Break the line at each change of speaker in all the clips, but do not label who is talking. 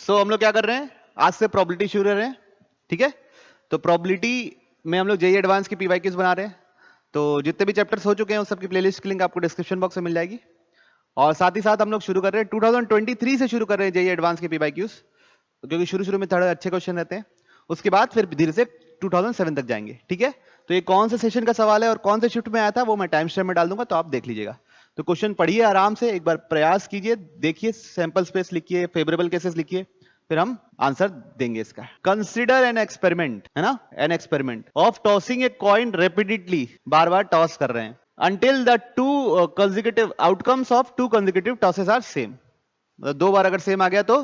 सो हम लोग क्या कर रहे हैं, आज से प्रोबेबिलिटी शुरू कर रहे हैं, ठीक है। तो प्रोबेबिलिटी में हम लोग जेईई एडवांस की पीवाईक्यूज बना रहे हैं। तो जितने भी चैप्टर्स हो चुके हैं उस सबकी प्लेलिस्ट की लिंक आपको डिस्क्रिप्शन बॉक्स में मिल जाएगी। और साथ ही साथ हम लोग शुरू कर रहे हैं 2023 से शुरू कर रहे हैं जेईई एडवांस के पीवाईक्यूज, क्योंकि शुरू में थोड़े अच्छे क्वेश्चन रहते हैं, उसके बाद फिर धीरे से 2007 तक जाएंगे, ठीक है। तो ये कौन से सेशन का सवाल है और कौन से शिफ्ट में आया था वो मैं टाइम स्टैम्प में डाल दूंगा, तो आप देख लीजिएगा। तो क्वेश्चन पढ़िए आराम से, एक बार प्रयास कीजिए, देखिए, सैंपल स्पेस लिखिए, फेवरेबल केसेस लिखिए, फिर हम आंसर देंगे इसका। कंसिडर एन एक्सपेरिमेंट, है ना, an experiment of tossing a coin repeatedly, बार बार टॉस कर रहे हैं, until the two consecutive outcomes of two consecutive tosses are same। दो बार अगर सेम आ गया तो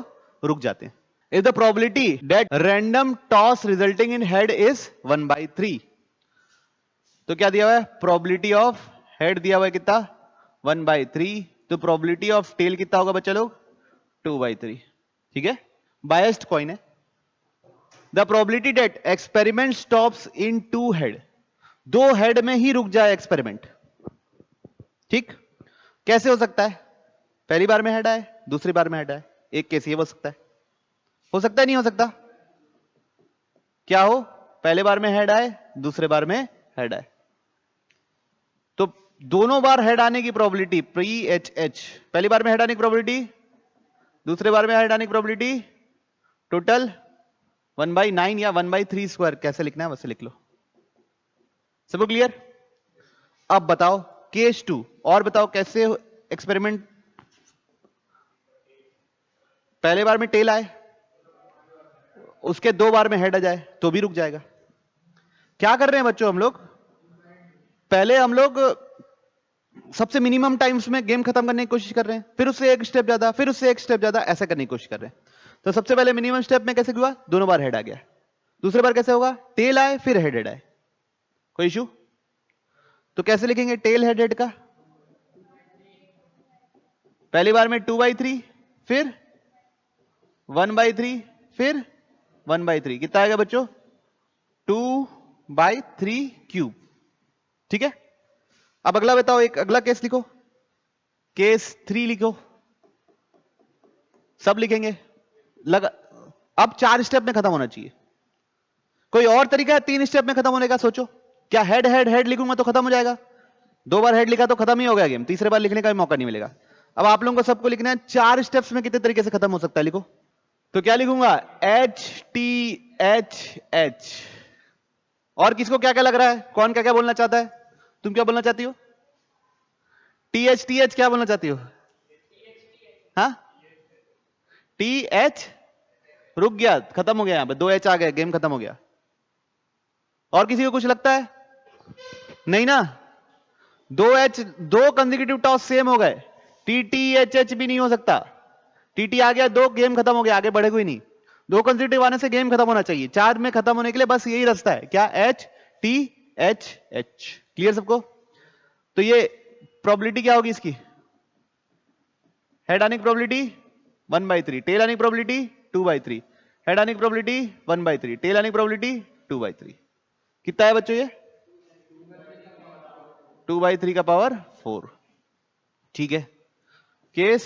रुक जाते हैं। If the probability that random toss resulting in head is 1/3, तो क्या दिया हुआ है, probability of head दिया हुआ है कितना, 1/3, तो probability of tail कितना होगा बच्चा लोग, 2/3, ठीक है। बायस्ड कॉइन है। The probability that experiment stops in two head, दो हेड में ही रुक जाए एक्सपेरिमेंट, ठीक। कैसे हो सकता है, पहली बार में हेड आए, दूसरी बार में हेड आए, एक केस ये हो सकता है, नहीं हो सकता, क्या हो, पहले बार में हेड आए, दूसरे बार में हेड आए, तो दोनों बार हेड आने की प्रोबेबिलिटी प्री एच, पहली बार में हेड आने की प्रोबेबिलिटी, दूसरे बार में हेड आने की प्रोबेबिलिटी, टोटल 1/9 या 1/3 स्क्वायर, कैसे लिखना है वैसे लिख लो। सबको क्लियर। अब बताओ केस 2, और बताओ कैसे एक्सपेरिमेंट, पहले बार में टेल आए, उसके दो बार में हेड आ जाए तो भी रुक जाएगा। क्या कर रहे हैं बच्चों हम लोग, पहले हम लोग सबसे मिनिमम टाइम्स में गेम खत्म करने की कोशिश कर रहे हैं, फिर उससे एक स्टेप ज्यादा, फिर उससे एक स्टेप ज्यादा, ऐसा करने की कोशिश कर रहे हैं। तो सबसे पहले मिनिमम स्टेप में कैसे हुआ, दोनों बार हेड आ गया, दूसरे बार कैसे होगा, टेल आए फिर हेड आए, कोई इशू। तो कैसे लिखेंगे टेल हेड का, पहली बार में 2/3, फिर 1/3, फिर 1/3, कितना आएगा बच्चों, 2/3 क्यूब, ठीक है। अब अगला बताओ, एक अगला केस लिखो, केस 3 लिखो, सब लिखेंगे लगा। अब 4 स्टेप में खत्म होना चाहिए, कोई और तरीका है 3 स्टेप में खत्म होने का, सोचो। क्या हेड हेड हेड लिखूंगा तो खत्म हो जाएगा, दो बार हेड लिखा तो खत्म ही हो गया गेम, तीसरे बार लिखने का भी मौका नहीं मिलेगा। अब आप लोगों को सबको लिखना है 4 स्टेप्स में कितने तरीके से खत्म हो सकता है, लिखो। तो क्या लिखूंगा, HTHH। और किसको क्या क्या लग रहा है, कौन क्या क्या बोलना चाहता है, तुम क्या बोलना चाहती हो, TH क्या बोलना चाहती हो, हाँ, TH, रुक गया, खत्म हो गया, यहां पे 2H आ गए, गेम खत्म हो गया। और किसी को कुछ लगता है, नहीं ना, 2H, दो कंसेक्यूटिव टॉस सेम हो गए, TTHH भी नहीं हो सकता, TT आ गया, दो, गेम खत्म हो गया, आगे बढ़े कोई नहीं, दो कंसेक्यूटिव आने से गेम खत्म होना चाहिए, 4 में खत्म होने के लिए बस यही रास्ता है, क्या, HTHH। क्लियर सबको। तो ये प्रोबेबिलिटी क्या होगी इसकी, हेड आने की प्रोबेबिलिटी 1/3, टेल आने की प्रोबेबिलिटी 2/3, हेड आने की प्रोबेबिलिटी 1/3, टेल आने की प्रोबेबिलिटी 2/3, कितना है बच्चों ये, 2/3 का पावर 4, ठीक है। केस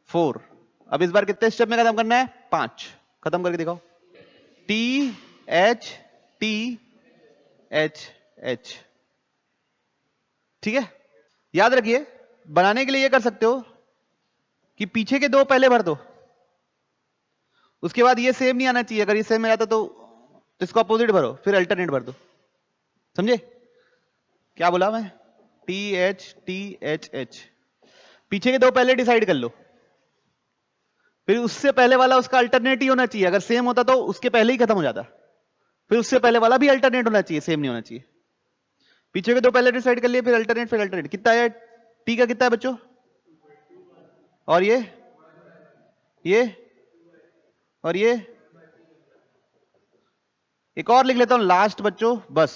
4, अब इस बार कितने स्टेप में खत्म करना है, 5, खत्म करके दिखाओ, THTHH, ठीक है। याद रखिए, बनाने के लिए ये कर सकते हो कि पीछे के दो पहले भर दो, उसके बाद ये सेम नहीं आना चाहिए, अगर ये सेम में आता तो इसको अपोजिट भरो, फिर अल्टरनेट भर दो, समझे क्या बोला मैं, THTHH, पीछे के दो पहले डिसाइड कर लो, फिर उससे पहले वाला उसका अल्टरनेट ही होना चाहिए, अगर सेम होता तो उसके पहले ही खत्म हो जाता, फिर उससे पहले वाला भी अल्टरनेट होना चाहिए, सेम नहीं होना चाहिए। पीछे के दो पहले डिसाइड कर लिए, फिर अल्टरनेट, कितना है, टी का कितना है बच्चों, और ये और ये, एक और लिख लेता हूं लास्ट बच्चों, बस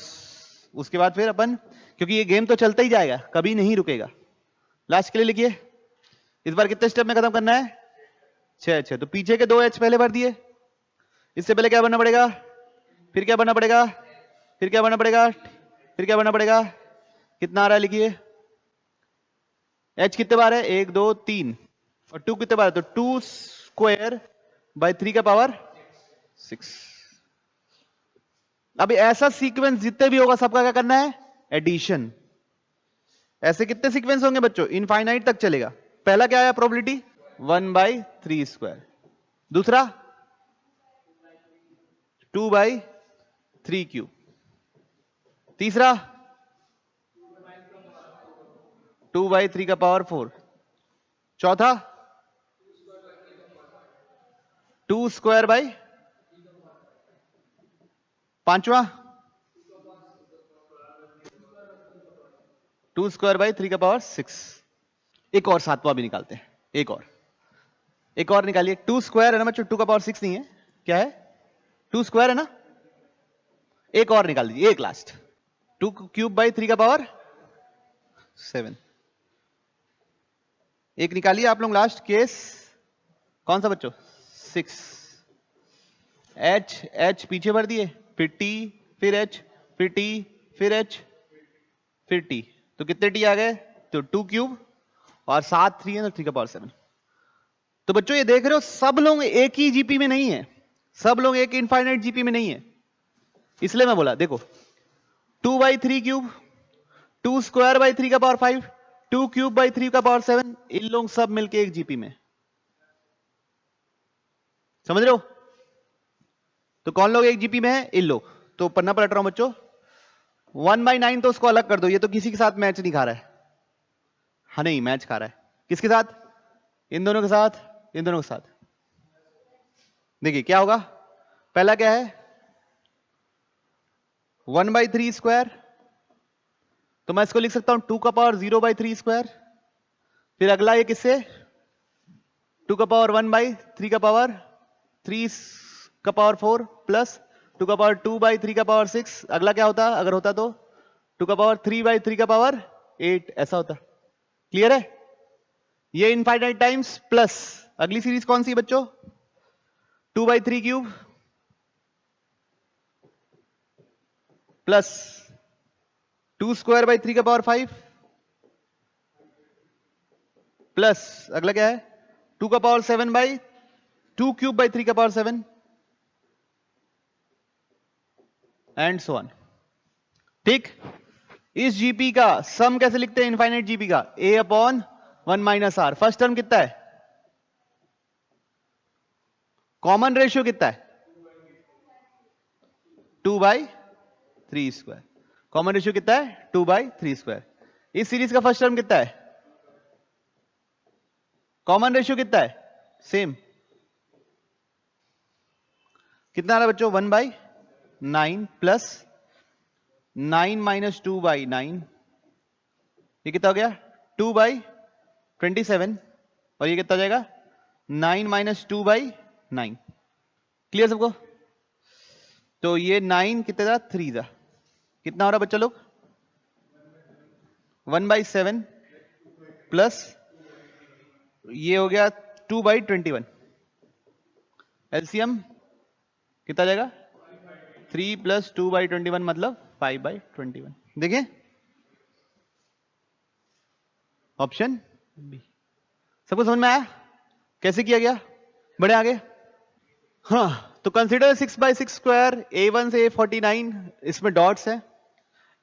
उसके बाद फिर अपन, क्योंकि ये गेम तो चलता ही जाएगा, कभी नहीं रुकेगा। लास्ट के लिए लिखिए, इस बार कितने स्टेप में खत्म करना है, 6। तो पीछे के 2H पहले भर दिए, इससे पहले क्या बनना पड़ेगा, फिर क्या बनना पड़ेगा, फिर क्या बनना पड़ेगा, फिर क्या बनना पड़ेगा, कितना आ रहा है लिखिए, H कितने बार है, 1 2 3, और 2 कितने बार है, तो 2 स्क्वायर बाय 3 का पावर 6। अभी ऐसा सीक्वेंस जितने भी होगा सबका क्या करना है, एडिशन। ऐसे कितने सीक्वेंस होंगे बच्चों, इनफाइनाइट तक चलेगा। पहला क्या आया प्रोबेबिलिटी, 1/3 स्क्वायर। दूसरा 2/3 क्यूब। तीसरा 2/3 का पावर 4। चौथा 2 स्क्वायर बाई। पांचवा 2 स्क्वायर बाई 3 का पावर 6। एक और सातवां भी निकालते हैं, एक और निकालिए। 2 स्क्वायर है ना बच्चों, 2 का पावर 6 नहीं है, क्या है, 2 स्क्वायर है ना। एक और निकाल दीजिए, एक लास्ट, 2 क्यूब बाई 3 का पावर 7। एक निकालिए आप लोग लास्ट केस, कौन सा बच्चों, 6। h पीछे भर दिए, फिर t, फिर h, फिर t, फिर h, फिर t। तो कितने t आ गए, तो 2 क्यूब और 7 3 है, तो 3 का पावर 7। तो बच्चों ये देख रहे हो सब लोग एक ही जीपी में नहीं है, सब लोग एक इनफाइनाइट जीपी में नहीं है। इसलिए मैं बोला देखो 2/3 क्यूब, 2 स्क्वायर बाई 3 का पावर 5, 2 क्यूब बाई 3 का पावर 7, इन लोग सब मिलके एक जीपी में। समझ रहे हो, तो कौन लोग एक जीपी में है, इन लोग। तो पन्ना पलट रहा हूं बच्चों, 1/9 तो उसको अलग कर दो, ये तो किसी के साथ मैच नहीं खा रहा है। हाँ नहीं मैच खा रहा है, किसके साथ, इन दोनों के साथ, इन दोनों के साथ। देखिए क्या होगा, पहला क्या है 1/3 स्क्वायर, तो मैं इसको लिख सकता हूं 2 का पावर 0/3 स्क्वायर। फिर अगला ये किससे, 2 का पावर 1/3 का पावर 3 का पावर 4 प्लस 2 का पावर 2/3 का पावर 6। अगला क्या होता, अगर होता तो 2 का पावर 3/3 का पावर 8, ऐसा होता। क्लियर है, ये इनफाइनाइट टाइम्स प्लस अगली सीरीज कौन सी बच्चों, 2/3 क्यूब प्लस 2 स्क्वायर बाई 3 का पावर 5 प्लस अगला क्या है 2 का पावर 7/2 क्यूब बाई 3 का पावर 7 एंड सो ऑन। ठीक, इस जीपी का सम कैसे लिखते हैं, इनफाइनाइट जीपी का a/1 - r। फर्स्ट टर्म कितना है, कॉमन रेशियो कितना है, 2/3 स्क्वायर। कॉमन रेशियो कितना है, 2/3 स्क्वायर। इस सीरीज का फर्स्ट टर्म कितना है, कॉमन रेशियो कितना है, सेम। कितना आ रहा है बच्चों, 1/9 प्लस 9 माइनस 2/9, ये कितना हो गया 2/27, और ये कितना हो जाएगा 9 माइनस 2/9। क्लियर सबको, तो ये 9 कितना था, 3 था, कितना हो रहा बच्चा लोग 1/7 प्लस ये हो गया 2/21। एलसीएम कितना जाएगा 3 प्लस 2/21 मतलब 5/21। देखिए ऑप्शन बी। सबको समझ में आया कैसे किया गया, बढ़े आगे। हाँ तो कंसीडर 6/6 स्क्वायर, a1 से a49, इसमें डॉट्स है।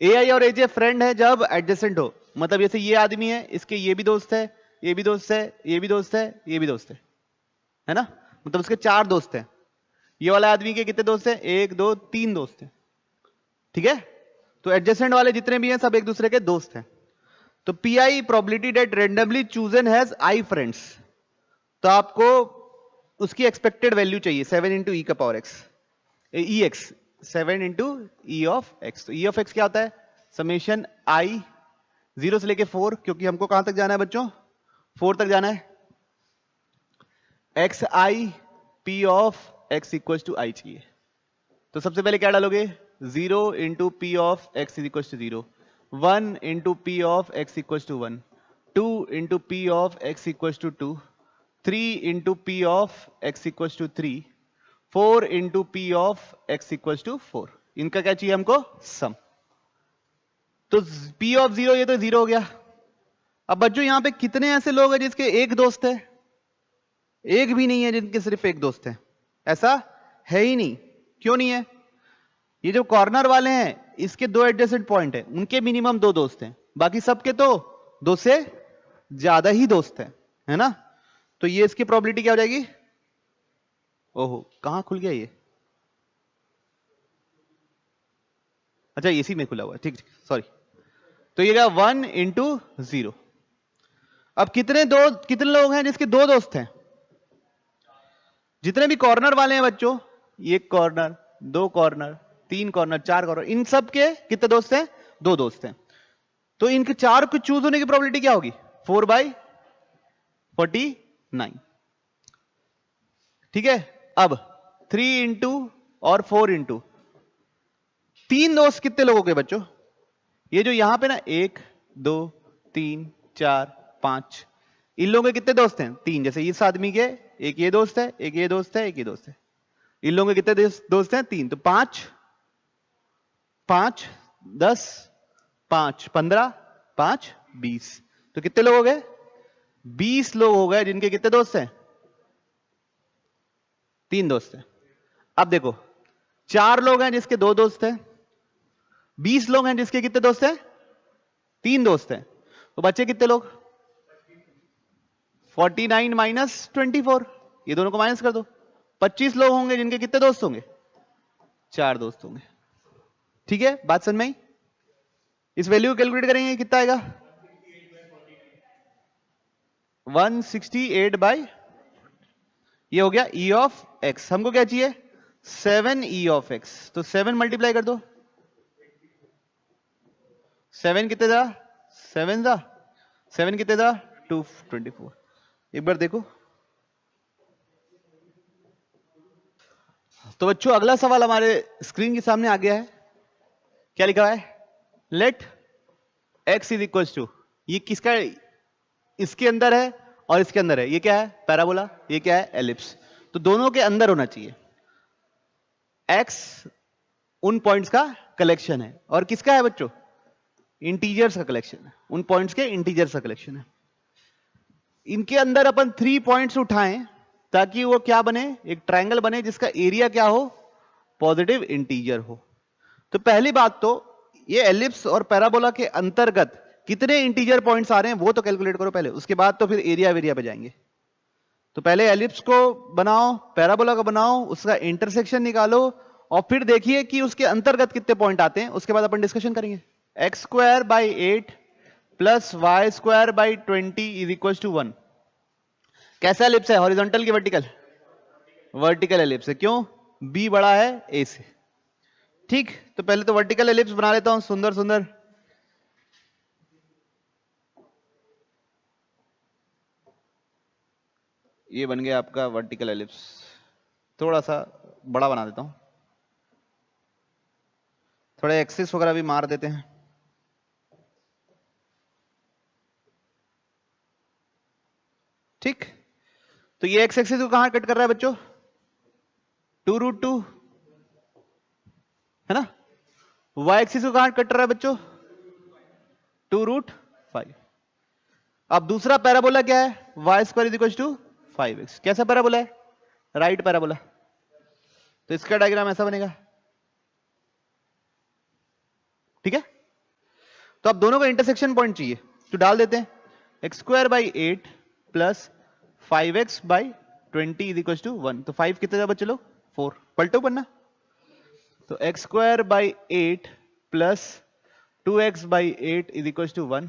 ai और aj फ्रेंड है जब एडजेसेंट हो, मतलब जैसे ये आदमी है, इसके ये भी दोस्त है, ये भी दोस्त है, ये भी दोस्त है, ये भी दोस्त है ना, मतलब उसके 4 दोस्त हैं। ये वाला आदमी के कितने दोस्त हैं, 1 2 3 दोस्त हैं। ठीक है, तो एडजेसेंट वाले जितने भी हैं सब एक दूसरे के दोस्त हैं। तो P probability that randomly chosen has I friends, तो आपको उसकी एक्सपेक्टेड वैल्यू चाहिए 7 इंटू ई का power x, E x 7 into E of x. तो ई ऑफ एक्स क्या होता है, समेशन आई 0 से लेके 4, क्योंकि हमको कहां तक जाना है बच्चों, 4 तक जाना है। X I P of X equal to I चाहिए, तो सबसे पहले क्या डालोगे 0 into P of X is equal to 0, 1 into P of X equal to 1, 2 into P of X equal to 2, 3 into P of X equal to 3, 4 into P of X equal to 4। इनका क्या चाहिए हमको, सम। तो P of 0 ये तो 0 हो गया। अब बच्चों यहां पे कितने ऐसे लोग हैं जिसके एक दोस्त है, एक भी नहीं है जिनके सिर्फ एक दोस्त है, ऐसा है ही नहीं। क्यों नहीं है? ये जो कॉर्नर वाले हैं इसके दो एडजेसेंट पॉइंट है, उनके मिनिमम दो दोस्त हैं, बाकी सबके तो दो से ज्यादा ही दोस्त है ना। तो ये इसकी प्रोबेबिलिटी क्या हो जाएगी? ओहो, कहां खुल गया ये? अच्छा इसी में खुला हुआ है, ठीक ठीक, सॉरी। तो ये क्या 1 इंटू 0। अब कितने लोग हैं जिसके दो दोस्त हैं? जितने भी कॉर्नर वाले हैं बच्चों, एक कॉर्नर, दो कॉर्नर, तीन कॉर्नर, चार कॉर्नर, इन सब के कितने दोस्त हैं? दो दोस्त हैं। तो इनके चार को चूज होने की प्रोबेबिलिटी क्या होगी? 4/49। ठीक है। अब 3 इंटू और 4 इंटू, तीन दोस्त कितने लोगों के बच्चों? ये जो यहां पे ना 1 2 3 4 5, इन लोगों के कितने दोस्त हैं? तीन। जैसे इस आदमी के एक ये दोस्त है, एक ये दोस्त है, एक ये दोस्त है। इन लोगों के कितने दोस्त हैं? तीन। तो 5 5 10 5 15 5 20, तो कितने लोग हो गए? 20 लोग हो गए जिनके कितने दोस्त हैं? तीन दोस्त हैं। अब देखो, चार लोग हैं जिसके दो दोस्त हैं, 20 लोग हैं जिसके कितने दोस्त हैं? तीन दोस्त हैं। तो बच्चे कितने लोग? 49 माइनस 24, ये दोनों को माइनस कर दो। 25 लोग होंगे जिनके कितने दोस्त होंगे? चार दोस्त होंगे। ठीक है, बात समझ में आई? इस वैल्यू को कैलकुलेट करेंगे, कितना आएगा? 168 ये हो गया ई ऑफ एक्स। हमको क्या चाहिए? 7 ई ऑफ एक्स। तो 7 मल्टीप्लाई कर दो। 7 कितने था? 7 था। 7 कितने था? 224। एक बार देखो। तो बच्चों अगला सवाल हमारे स्क्रीन के सामने आ गया है। क्या लिखा है? Let x is equal to, ये किसका, इसके अंदर है और इसके अंदर है। ये क्या है? पैराबोला। ये क्या है? एलिप्स। तो दोनों के अंदर होना चाहिए। x उन पॉइंट्स का कलेक्शन है, और किसका है बच्चों? इंटीजर्स का कलेक्शन है। उन पॉइंट्स के इंटीजर्स का कलेक्शन है। इनके अंदर अपन 3 पॉइंट्स उठाएं ताकि वो क्या बने? एक ट्रायंगल बने जिसका एरिया क्या हो? पॉजिटिव इंटीजर हो। तो पहली बात तो ये एलिप्स और पैराबोला के अंतर्गत कितने इंटीजर पॉइंट्स आ रहे हैं वो तो कैलकुलेट करो पहले, उसके बाद तो फिर एरिया वेरिया पे जाएंगे। तो पहले एलिप्स को बनाओ, पैराबोला को बनाओ, उसका इंटरसेक्शन निकालो, और फिर देखिए कि उसके अंतर्गत कितने पॉइंट आते हैं। उसके बाद अपन डिस्कशन करेंगे। x²/8 plus y²/20 is equal to 1। कैसा एलिप्स है? हॉरिजॉन्टल की वर्टिकल? वर्टिकल एलिप्स है। क्यों? b बड़ा है a से। ठीक, तो पहले तो वर्टिकल एलिप्स बना लेता हूं, सुंदर सुंदर। ये बन गया आपका वर्टिकल एलिप्स। थोड़ा सा बड़ा बना देता हूं, थोड़ा एक्सिस वगैरह भी मार देते हैं। ठीक, तो ये एक्स एक्सिस को कहां कट कर रहा है बच्चों? 2√2 है ना। वाई एक्सिस को कहां कट रहा है बच्चों? 2√5। अब दूसरा पैराबोला क्या है? y² is equal to 5x। कैसा पैराबोला है? Right parabola. तो इसका डायग्राम ऐसा बनेगा। ठीक है, तो अब दोनों का इंटरसेक्शन पॉइंट चाहिए, तो डाल देते हैं x²/8 plus 5x/20 is equal to 1। तो 5 कितने था बच्चे लोग? 4। पलटो बनना। तो x²/8 plus 2x/8 is equal to 1।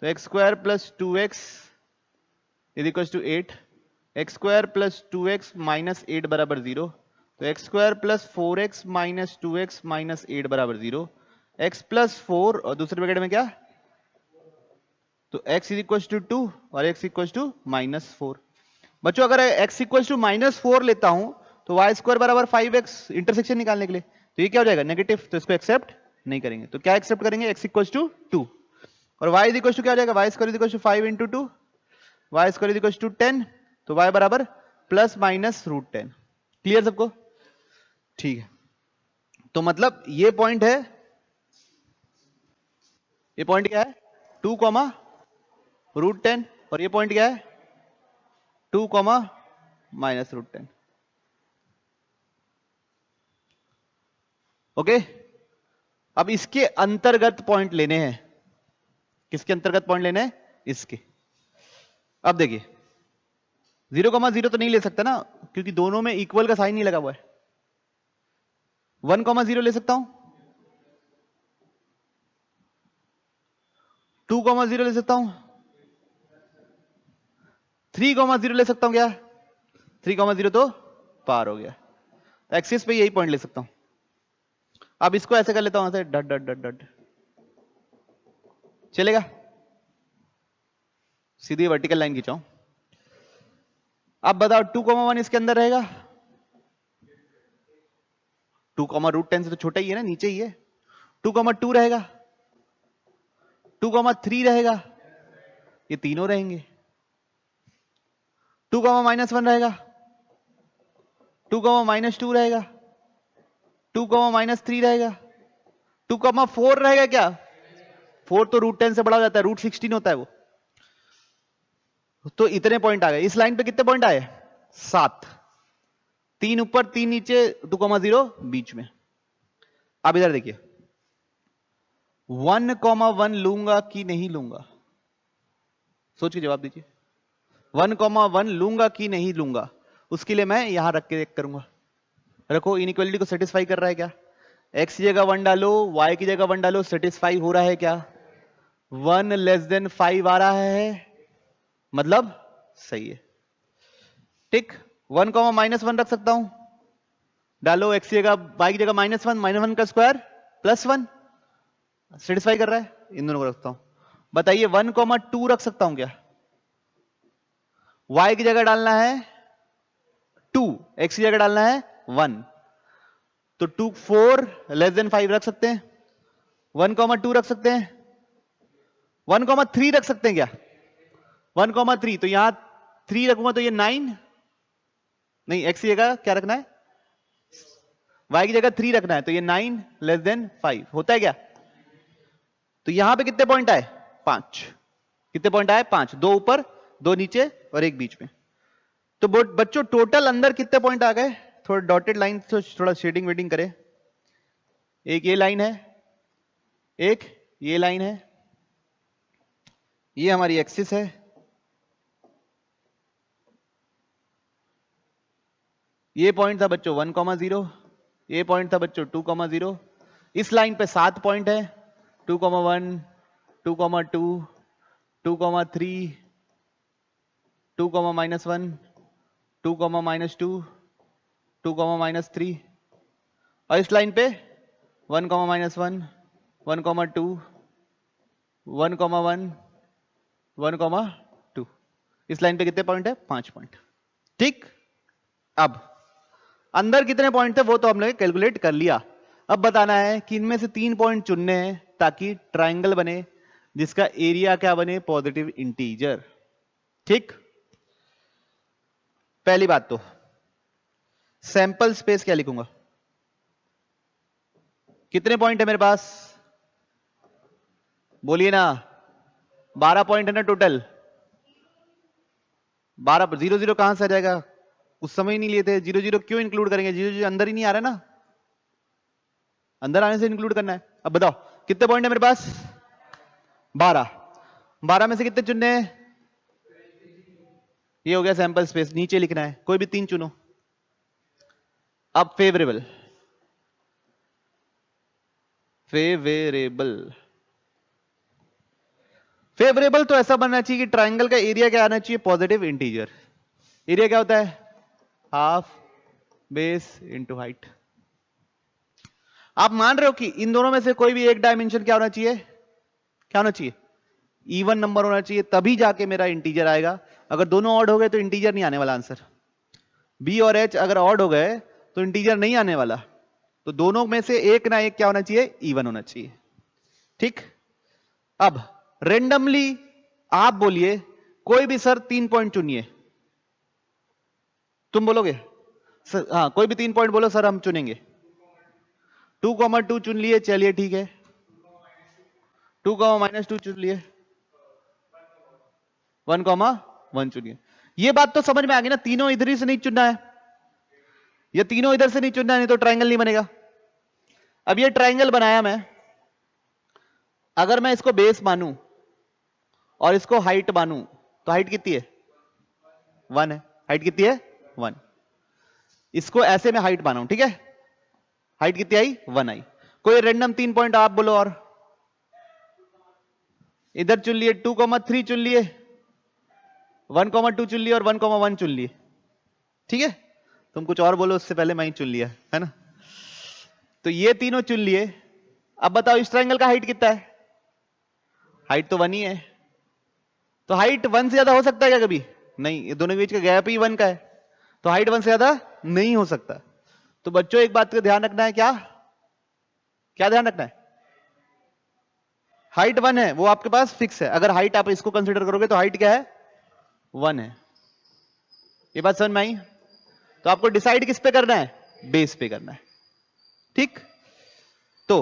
तो x² plus 2x is equal to 8। x² plus 2x minus 8 बराबर 0। तो x² plus 4x minus 2x minus 8 बराबर 0। x प्लस 4 और दूसरे ब्रैकेट में क्या? तो x इज इक्वल टू 2 और x इक्वल टू -4। बच्चों अगर x इक्वल टू -4 लेता हूं तो y² बराबर 5x, इंटरसेक्शन निकालने के लिए। तो ये क्या हो जाएगा? नेगेटिव। तो इसको एक्सेप्ट नहीं करेंगे। तो क्या एक्सेप्ट करेंगे? x इक्वल टू 2 और y इज इक्वल टू क्या हो जाएगा? y² is equal to 5 into 2, y² is equal to 10। तो y बराबर प्लस माइनस √10। क्लियर सबको? ठीक है, तो मतलब ये पॉइंट है, ये पॉइंट क्या है? 2, √10। और ये पॉइंट क्या है? 2, -√10। ओके, अब इसके अंतर्गत पॉइंट लेने हैं। किसके अंतर्गत पॉइंट लेने हैं? इसके। अब देखिए 0,0 तो नहीं ले सकता ना, क्योंकि दोनों में इक्वल का साइन नहीं लगा हुआ है। 1,0 ले सकता हूं, 2,0 ले सकता हूं, 3,0 ले सकता हूं क्या? 3,0 तो पार हो गया, एक्सिस पे यही पॉइंट ले सकता हूं। अब इसको ऐसे कर लेता हूं, ऐसे डट डट डट डट, चलेगा? सीधी वर्टिकल लाइन खींचाऊं। अब बताओ 2,1 इसके अंदर रहेगा? 2,√10 से तो छोटा ही है ना, नीचे ही है। 2,2 रहेगा, 2,3 रहेगा, ये तीनों रहेंगे। 2,-1 रहेगा, 2,-2 रहेगा, 2,-3 रहेगा, 2,4 रहेगा क्या? 4 तो √10 से बड़ा हो जाता है, √16 होता है वो। तो इतने पॉइंट आ गए। इस लाइन पे कितने पॉइंट आए? 7, 3 ऊपर 3 नीचे, 2,0 बीच में। अब इधर देखिए 1,1 लूंगा कि नहीं लूंगा? सोच के जवाब दीजिए। 1,1 लूंगा कि नहीं लूंगा? उसके लिए मैं यहां रख के करूंगा। रखो, इनइक्वालिटी को सेटिस्फाई कर रहा है क्या? x की जगह 1 डालो, y की जगह 1 डालो, सेटिस्फाई हो रहा है क्या? 1 < 5 आ रहा है, मतलब सही है। ठीक, 1,-1 रख सकता हूं, डालो x की जगह, y की जगह -1 का स्क्वायर +1, सेटिस्फाई कर रहा है। इन दोनों को रखता हूं। बताइए 1,2 रख सकता हूं क्या? y की जगह डालना है 2, x की जगह डालना है 1, तो 4 < 5 रख सकते हैं। 1,2 रख सकते हैं, 1,3 रख सकते हैं क्या? 1,3, तो यहां 3 रखूंगा तो ये 9, नहीं, x की जगह क्या रखना है? y की जगह 3 रखना है, तो ये 9 < 5 होता है क्या? तो यहां पे कितने पॉइंट आए? 5। कितने पॉइंट आए? 5, 2 ऊपर 2 नीचे और 1 बीच में। तो बच्चों टोटल अंदर कितने पॉइंट आ गए? थोड़ा डॉटेड लाइन तो थोड़ा शेडिंग वेडिंग करें। एक ये लाइन है, एक ये लाइन है, ये हमारी एक्सिस है, ये पॉइंट था बच्चों 1,0, ये पॉइंट था बच्चों 2,0। इस लाइन पे 7 पॉइंट है, 2,1, 2,2, 2,3, 2,-1, 2,-2, 2,-3, और इस लाइन पे 1,-1, 1,2, 1,1, 1,2। इस लाइन पे कितने पॉइंट है? 5 पॉइंट। ठीक, अब अंदर कितने पॉइंट थे वो तो हमने कैलकुलेट कर लिया। अब बताना है कि इनमें से 3 पॉइंट चुनने हैं ताकि ट्रायंगल बने जिसका एरिया क्या बने? Positive integer. ठीक, पहली बात तो सैंपल स्पेस क्या लिखूंगा? कितने पॉइंट है मेरे पास? बोलिए ना, 12 पॉइंट है ना टोटल। 12, 0,0 कहां से आ जाएगा? उस समय ही नहीं लिए थे। 0,0 क्यों इंक्लूड करेंगे? 0,0 अंदर ही नहीं आ रहा ना, अंदर आने से इंक्लूड करना है। अब बताओ कितने पॉइंट है मेरे पास? 12। 12 में से कितने चुनने हैं? ये हो गया सैंपल स्पेस। नीचे लिखना है, कोई भी 3 चुनो। अब फेवरेबल, फेवरेबल, फेवरेबल तो ऐसा बनना चाहिए कि ट्रायंगल का एरिया क्या आना चाहिए? Positive integer. एरिया क्या होता है? Half base into height. आप मान रहे हो कि इन दोनों में से कोई भी एक डायमेंशन क्या होना चाहिए? क्या होना चाहिए? इवन नंबर होना चाहिए, तभी जाके मेरा इंटीजर आएगा। अगर दोनों ऑड हो गए तो इंटीजर नहीं आने वाला आंसर। बी और एच अगर ऑड हो गए तो इंटीजर नहीं आने वाला। तो दोनों में से एक ना एक क्या होना चाहिए? इवन होना चाहिए। ठीक, अब रेंडमली आप बोलिए, कोई भी सर 3 पॉइंट चुनिए। तुम बोलोगे सर? हाँ, कोई भी 3 पॉइंट बोलो सर, हम चुनेंगे। 2,2 चुन लिए, चलिए ठीक है। 2,-2 चुन लिए, 1,1 चुनिए। ये बात तो समझ में आ गई ना, तीनों इधर ही से नहीं चुनना है, ये तीनों इधर से नहीं चुनना है, नहीं तो ट्रायंगल नहीं बनेगा। अब ये ट्रायंगल बनाया मैं, अगर मैं इसको बेस मानूं और इसको हाइट मानूं तो हाइट कितनी है? 1 है। हाइट कितनी है? 1। इसको ऐसे में हाइट माना हूं, ठीक है, हाइट कितनी आई? 1 आई। कोई रैंडम 3 पॉइंट आप बोलो, और इधर चुन लिए 2,3 चुन लिए, 1,2 चुन लिए और 1,1 चुन लिए, ठीक है। तुम कुछ और बोलो उससे पहले मैं ही चुन लिया है ना। तो ये तीनों चुन लिए। अब बताओ इस ट्रायंगल का हाइट कितना है? हाइट तो 1 ही है, तो हाइट 1 से ज्यादा हो सकता है क्या कभी? नहीं, ये दोनों के बीच का गैप ही 1 का है, तो हाइट 1 से ज्यादा नहीं हो सकता। तो बच्चों एक बात का ध्यान रखना है, क्या क्या ध्यान रखना है? हाइट 1 है, वो आपके पास फिक्स है। अगर हाइट आप इसको कंसीडर करोगे तो हाइट क्या है? 1 है। ये बात समझ में आई? तो आपको डिसाइड किस पे करना है? बेस पे करना है, ठीक। तो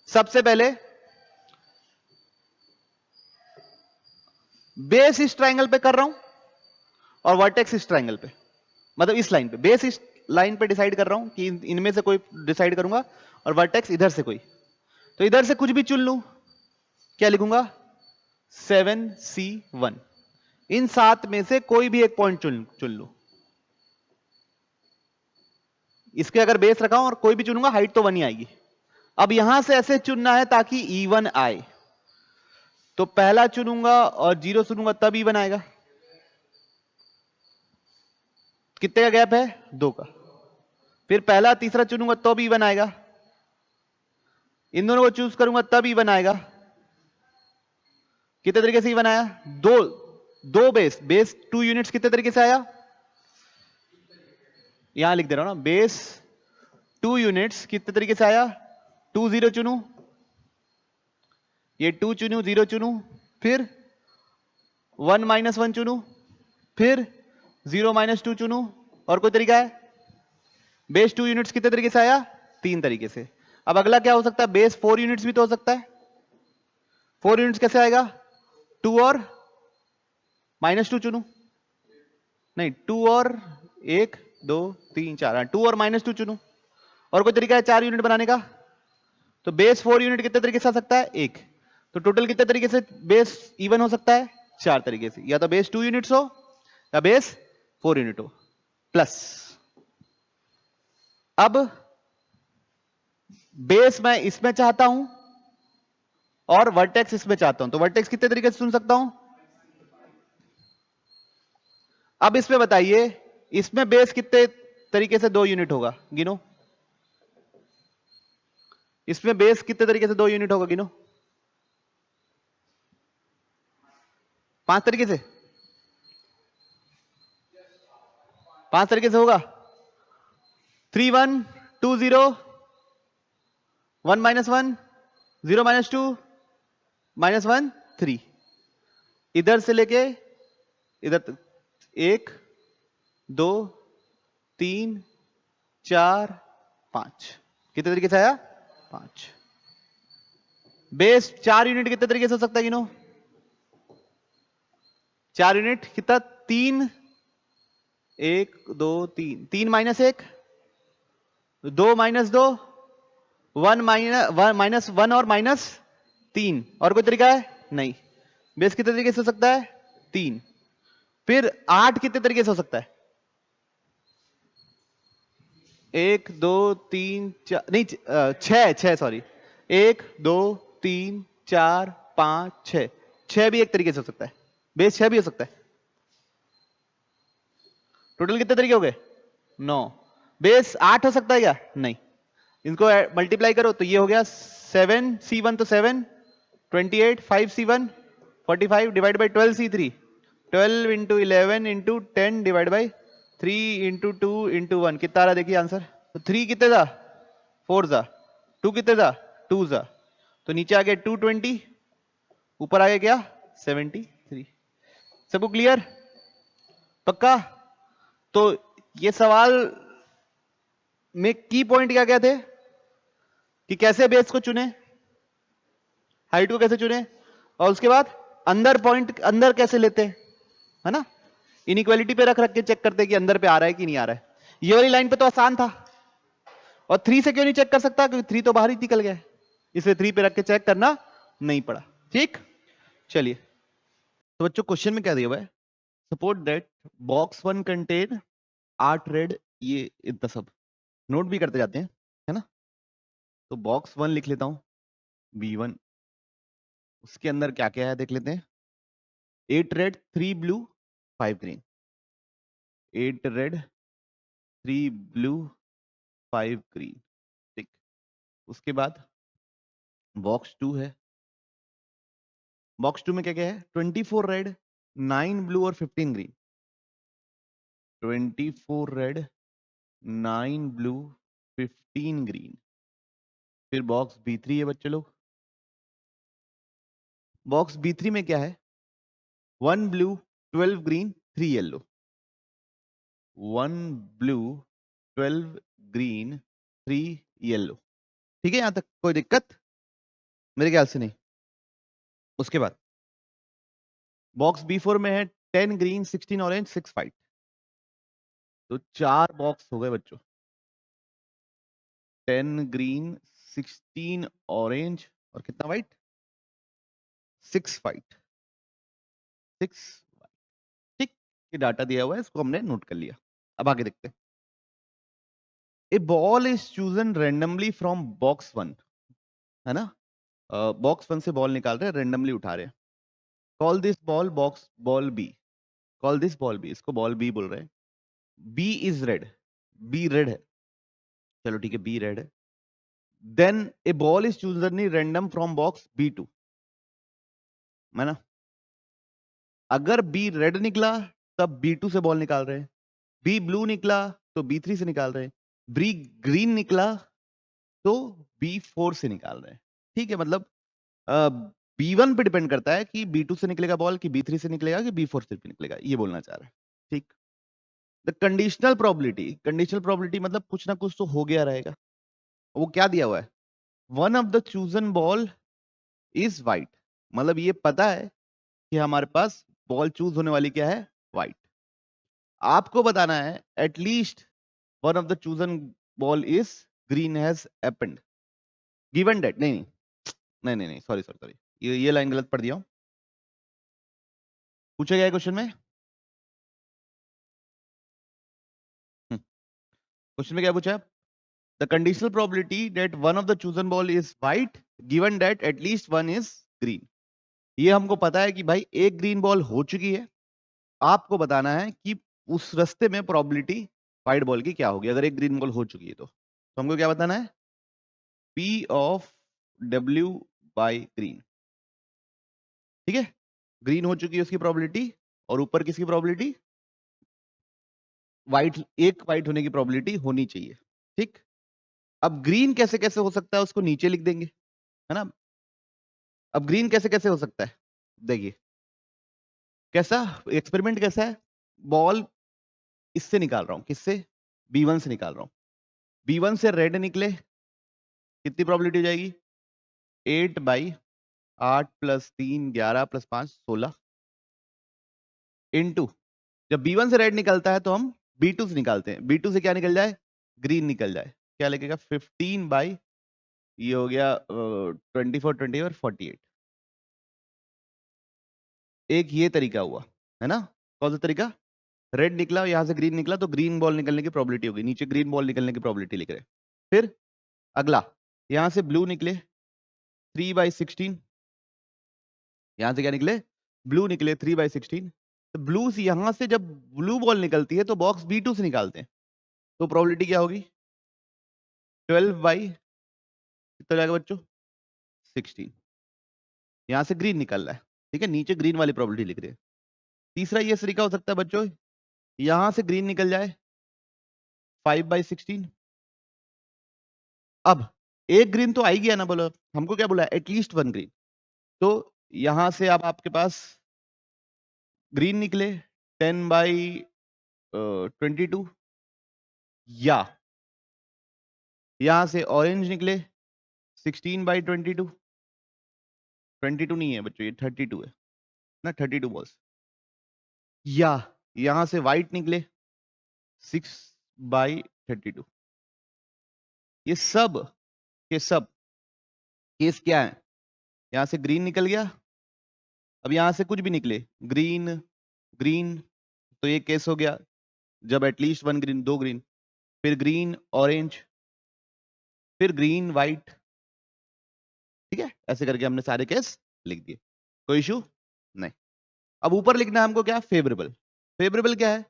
सबसे पहले बेस इस ट्रायंगल पे कर रहा हूं और वर्टेक्स इस ट्रायंगल पे, मतलब इस लाइन पे, बेस इस लाइन पे डिसाइड कर रहा हूं कि इनमें से कोई डिसाइड करूंगा, और वर्टेक्स इधर से कोई। तो इधर से कुछ भी चुन लूं, क्या लिखूंगा? 7C1। इन 7 में से कोई भी एक पॉइंट चुन लूं। इसके अगर बेस रखा हूं और कोई भी चुनूंगा, हाइट तो 1 ही आएगी। अब यहां से ऐसे चुनना है ताकि इवन आए, तो पहला चुनूंगा और 0 चुनूंगा तब इवन आएगा। कितने का गैप है? 2 का। फिर पहला तीसरा चुनूंगा तो भी इवन आएगा, इन दोनों को चूज करूंगा तब इवन आएगा। कितने तरीके से इवन आया? दो बेस 2 यूनिट्स कितने तरीके से आया? यहां लिख दे रहा हूं ना, बेस 2 यूनिट्स कितने तरीके से आया? 2 0 चुनू, ये 2 चुनू, 0 चुनू, फिर 1 -1 चुनू, फिर 0 -2 चुनू। और कोई तरीका है? बेस 2 यूनिट्स कितने तरीके से आया? 3 तरीके से। अब अगला क्या हो सकता है? बेस 4 यूनिट्स भी तो हो सकता है। 4 यूनिट्स कैसे आएगा? 2 और -2 चुनू, नहीं 2 और 1 2 3 4, 2 और -2 चुनू। और कोई तरीका है 4 यूनिट बनाने का? तो बेस 4 यूनिट कितने तरीके से आ सकता है? 1। तो टोटल कितने तरीके से बेस इवन हो सकता है? 4 तरीके से, या तो बेस 2 यूनिट्स हो या बेस 4 यूनिट हो प्लस। अब बेस मैं इसमें चाहता हूं और वर्टेक्स इसमें चाहता हूं, तो वर्टेक्स कितने तरीके से चुन सकता हूं? अब इसमें बताइए, इसमें बेस कितने तरीके से 2 यूनिट होगा? गिनो। इसमें बेस कितने तरीके से 2 यूनिट होगा? गिनो। 5 तरीके से, 5 तरीके से होगा। 3 1 2 0 1 -1 0 -2 -1 3, इधर से लेके इधर तक 1 2 3 4 5। कितने तरीके से आया? 5। बेस 4 यूनिट कितने तरीके से हो सकता है? गिनो। 4 यूनिट कितना? 3 1 2 3, 3 -1 2 -2 1 -1 और -3। और कोई तरीका है? नहीं। बेस कितने तरीके से हो सकता है? 3। फिर 8 कितने तरीके से हो सकता है? 1 2 3 4, नहीं 6 सॉरी, 1 2 3 4 5 6, 6 भी एक तरीके से हो सकता है। बेस 6 भी हो सकता है। टोटल कितने तरीके हो गए? 9। बेस 8 हो सकता है क्या? नहीं। इनको मल्टीप्लाई करो तो ये हो गया 7C1, तो 7 28, 5C1 45 divide by 12C3, 12 into 11 into 10 divide by 3 into 2 into 1। कितना आ रहा देखिए आंसर? तो 3 कितने था? 4 था। 2 कितने था? 2 था। तो नीचे आ गया 220, ऊपर आ गया क्या? 73। सबको क्लियर? पक्का? तो ये सवाल में की पॉइंट क्या क्या थे कि कैसे बेस को चुने, हाइट को कैसे चुने, और उसके बाद अंदर पॉइंट अंदर कैसे लेते हैं, है ना। इनइक्वालिटी पे रख रख के चेक करते कि अंदर पे आ रहा है कि नहीं आ रहा है। ये वाली लाइन पे तो आसान था, और 3 से क्यों नहीं चेक कर सकता, क्योंकि 3 तो बाहर ही निकल गया है, इसलिए 3 पे रख के चेक करना नहीं पड़ा। ठीक, चलिए तो बच्चों क्वेश्चन में क्या दिया हुआ है, suppose that box 1 contain 8 red, ये इतना सब नोट भी करते जाते हैं, है ना। तो बॉक्स 1 लिख लेता हूं B1, उसके अंदर क्या क्या है देख लेते हैं। 8 red 3 blue 5 green, 8 red 3 blue 5 green. ठीक, उसके बाद बॉक्स 2 है, बॉक्स 2 में क्या क्या है, 24 रेड 9 ब्लू और 15 ग्रीन, 24 रेड 9 ब्लू 15 ग्रीन। फिर बॉक्स B3 है बच्चे लोग, बॉक्स B3 में क्या है, 1 blue 12 green 3 yellow, 1 blue 12 green 3 yellow. ठीक है, यहां तक कोई दिक्कत मेरे ख्याल से नहीं। उसके बाद बॉक्स B4 में है 10 ग्रीन 16 ऑरेंज 6 वाइट, तो 4 बॉक्स हो गए बच्चों, 10 ग्रीन 16 ऑरेंज और कितना वाइट, 6 वाइट, 6। ठीक, ये डाटा दिया हुआ है, इसको हमने नोट कर लिया। अब आगे देखते हैं। A ball is chosen randomly from box 1, है ना, बॉक्स 1 से बॉल निकाल रहे हैं, रेंडमली उठा रहे हैं। Call this ball box ball B, call this ball B, इसको बॉल बी बोल रहे हैं। B is red, B red है, चलो ठीक है बी रेड है। Then a ball is chosen random from box B2, है ना। अगर बी रेड निकला तब B2 से बॉल निकाल रहे हैं, बी ब्लू निकला तो B3 से निकाल रहे हैं, बी ग्रीन निकला तो B4 से निकाल रहे हैं। ठीक है, मतलब B1 पे डिपेंड करता है कि B2 से निकलेगा बॉल कि B3 से निकलेगा कि B4 से निकलेगा, ये बोलना चाह रहा है। ठीक, the conditional probability, conditional probability मतलब कुछ ना कुछ तो हो गया रहेगा। वो क्या दिया हुआ है, one of the chosen ball is white, मतलब ये पता है कि हमारे पास बॉल चूज होने वाली क्या है, वाइट। आपको बताना है at least one of the chosen ball is green has happened, given that, नहीं नहीं नहीं, सॉरी सॉरी सॉरी, ये लाइन गलत पढ़ दिया हूं। पूछा गया है क्वेश्चन में, क्वेश्चन में क्या पूछा है, the conditional probability that one of the chosen ball is white given that at least one is green. ये हमको पता है कि भाई एक ग्रीन बॉल हो चुकी है, आपको बताना है कि उस रास्ते में प्रोबेबिलिटी व्हाइट बॉल की क्या होगी अगर एक ग्रीन बॉल हो चुकी है। तो हमको क्या बताना है, P of W by green. ठीक है, ग्रीन हो चुकी है उसकी प्रोबेबिलिटी, और ऊपर किसकी प्रोबेबिलिटी, व्हाइट, एक व्हाइट होने की प्रोबेबिलिटी होनी चाहिए। ठीक, अब ग्रीन कैसे कैसे हो सकता है उसको नीचे लिख देंगे, है ना। अब ग्रीन कैसे कैसे हो सकता है, देखिए कैसा एक्सपेरिमेंट कैसा है, बॉल इससे निकाल रहा हूं, किससे, B1 से निकाल रहा हूं, B1 से रेड निकले, कितनी प्रोबेबिलिटी हो जाएगी, 8 बाई 8 प्लस 3 11 प्लस 5 16 इनटू, जब B1 से रेड निकलता है तो हम B2 से निकालते हैं, B2 से क्या निकल जाए, ग्रीन निकल जाए, क्या लगेगा 15 बाई, ये हो गया 24 20 और 48। एक ये तरीका हुआ, है ना। कौन सा तरीका, रेड निकला यहां से ग्रीन निकला तो ग्रीन बॉल निकलने की प्रोबेबिलिटी होगी, नीचे ग्रीन बॉल निकलने की प्रोबेबिलिटी लिख रहे हैं। फिर अगला, यहां से ब्लू निकले 3/16, यहां से क्या निकले, ब्लू निकले 3/16। तो ब्लू यहां से जब ब्लू बॉल निकलती है तो बॉक्स B2 से निकालते हैं, तो प्रोबेबिलिटी क्या होगी, 12 बाई कितना जाएगा बच्चों, 16। यहां से ग्रीन निकल रहा है, ठीक है, नीचे ग्रीन वाली प्रोबेबिलिटी लिख रहे हैं। तीसरा ये तरीका हो सकता है बच्चों, यहां से ग्रीन निकल जाए 5/16। अब एक ग्रीन तो आई गया ना, बोलो हमको क्या बोला, एटलीस्ट वन ग्रीन। तो यहां से अब आपके पास ग्रीन निकले 10/22, या यहां से ऑरेंज निकले 16/22, 22 नहीं है बच्चों, ये 32 है ना, 32 बॉल्स, या यहां से व्हाइट निकले 6/32। ये सब के सब केस क्या है? यहां से ग्रीन निकल गया, अब यहां से कुछ भी निकले ग्रीन ग्रीन, तो ये केस हो गया जब एटलीस्ट 1 ग्रीन, 2 ग्रीन, फिर ग्रीन ऑरेंज, फिर ग्रीन व्हाइट। ठीक है, ऐसे करके हमने सारे केस लिख दिए, कोई इशू नहीं। अब ऊपर लिखना है हमको क्या? फेवरेबल। फेवरेबल क्या है?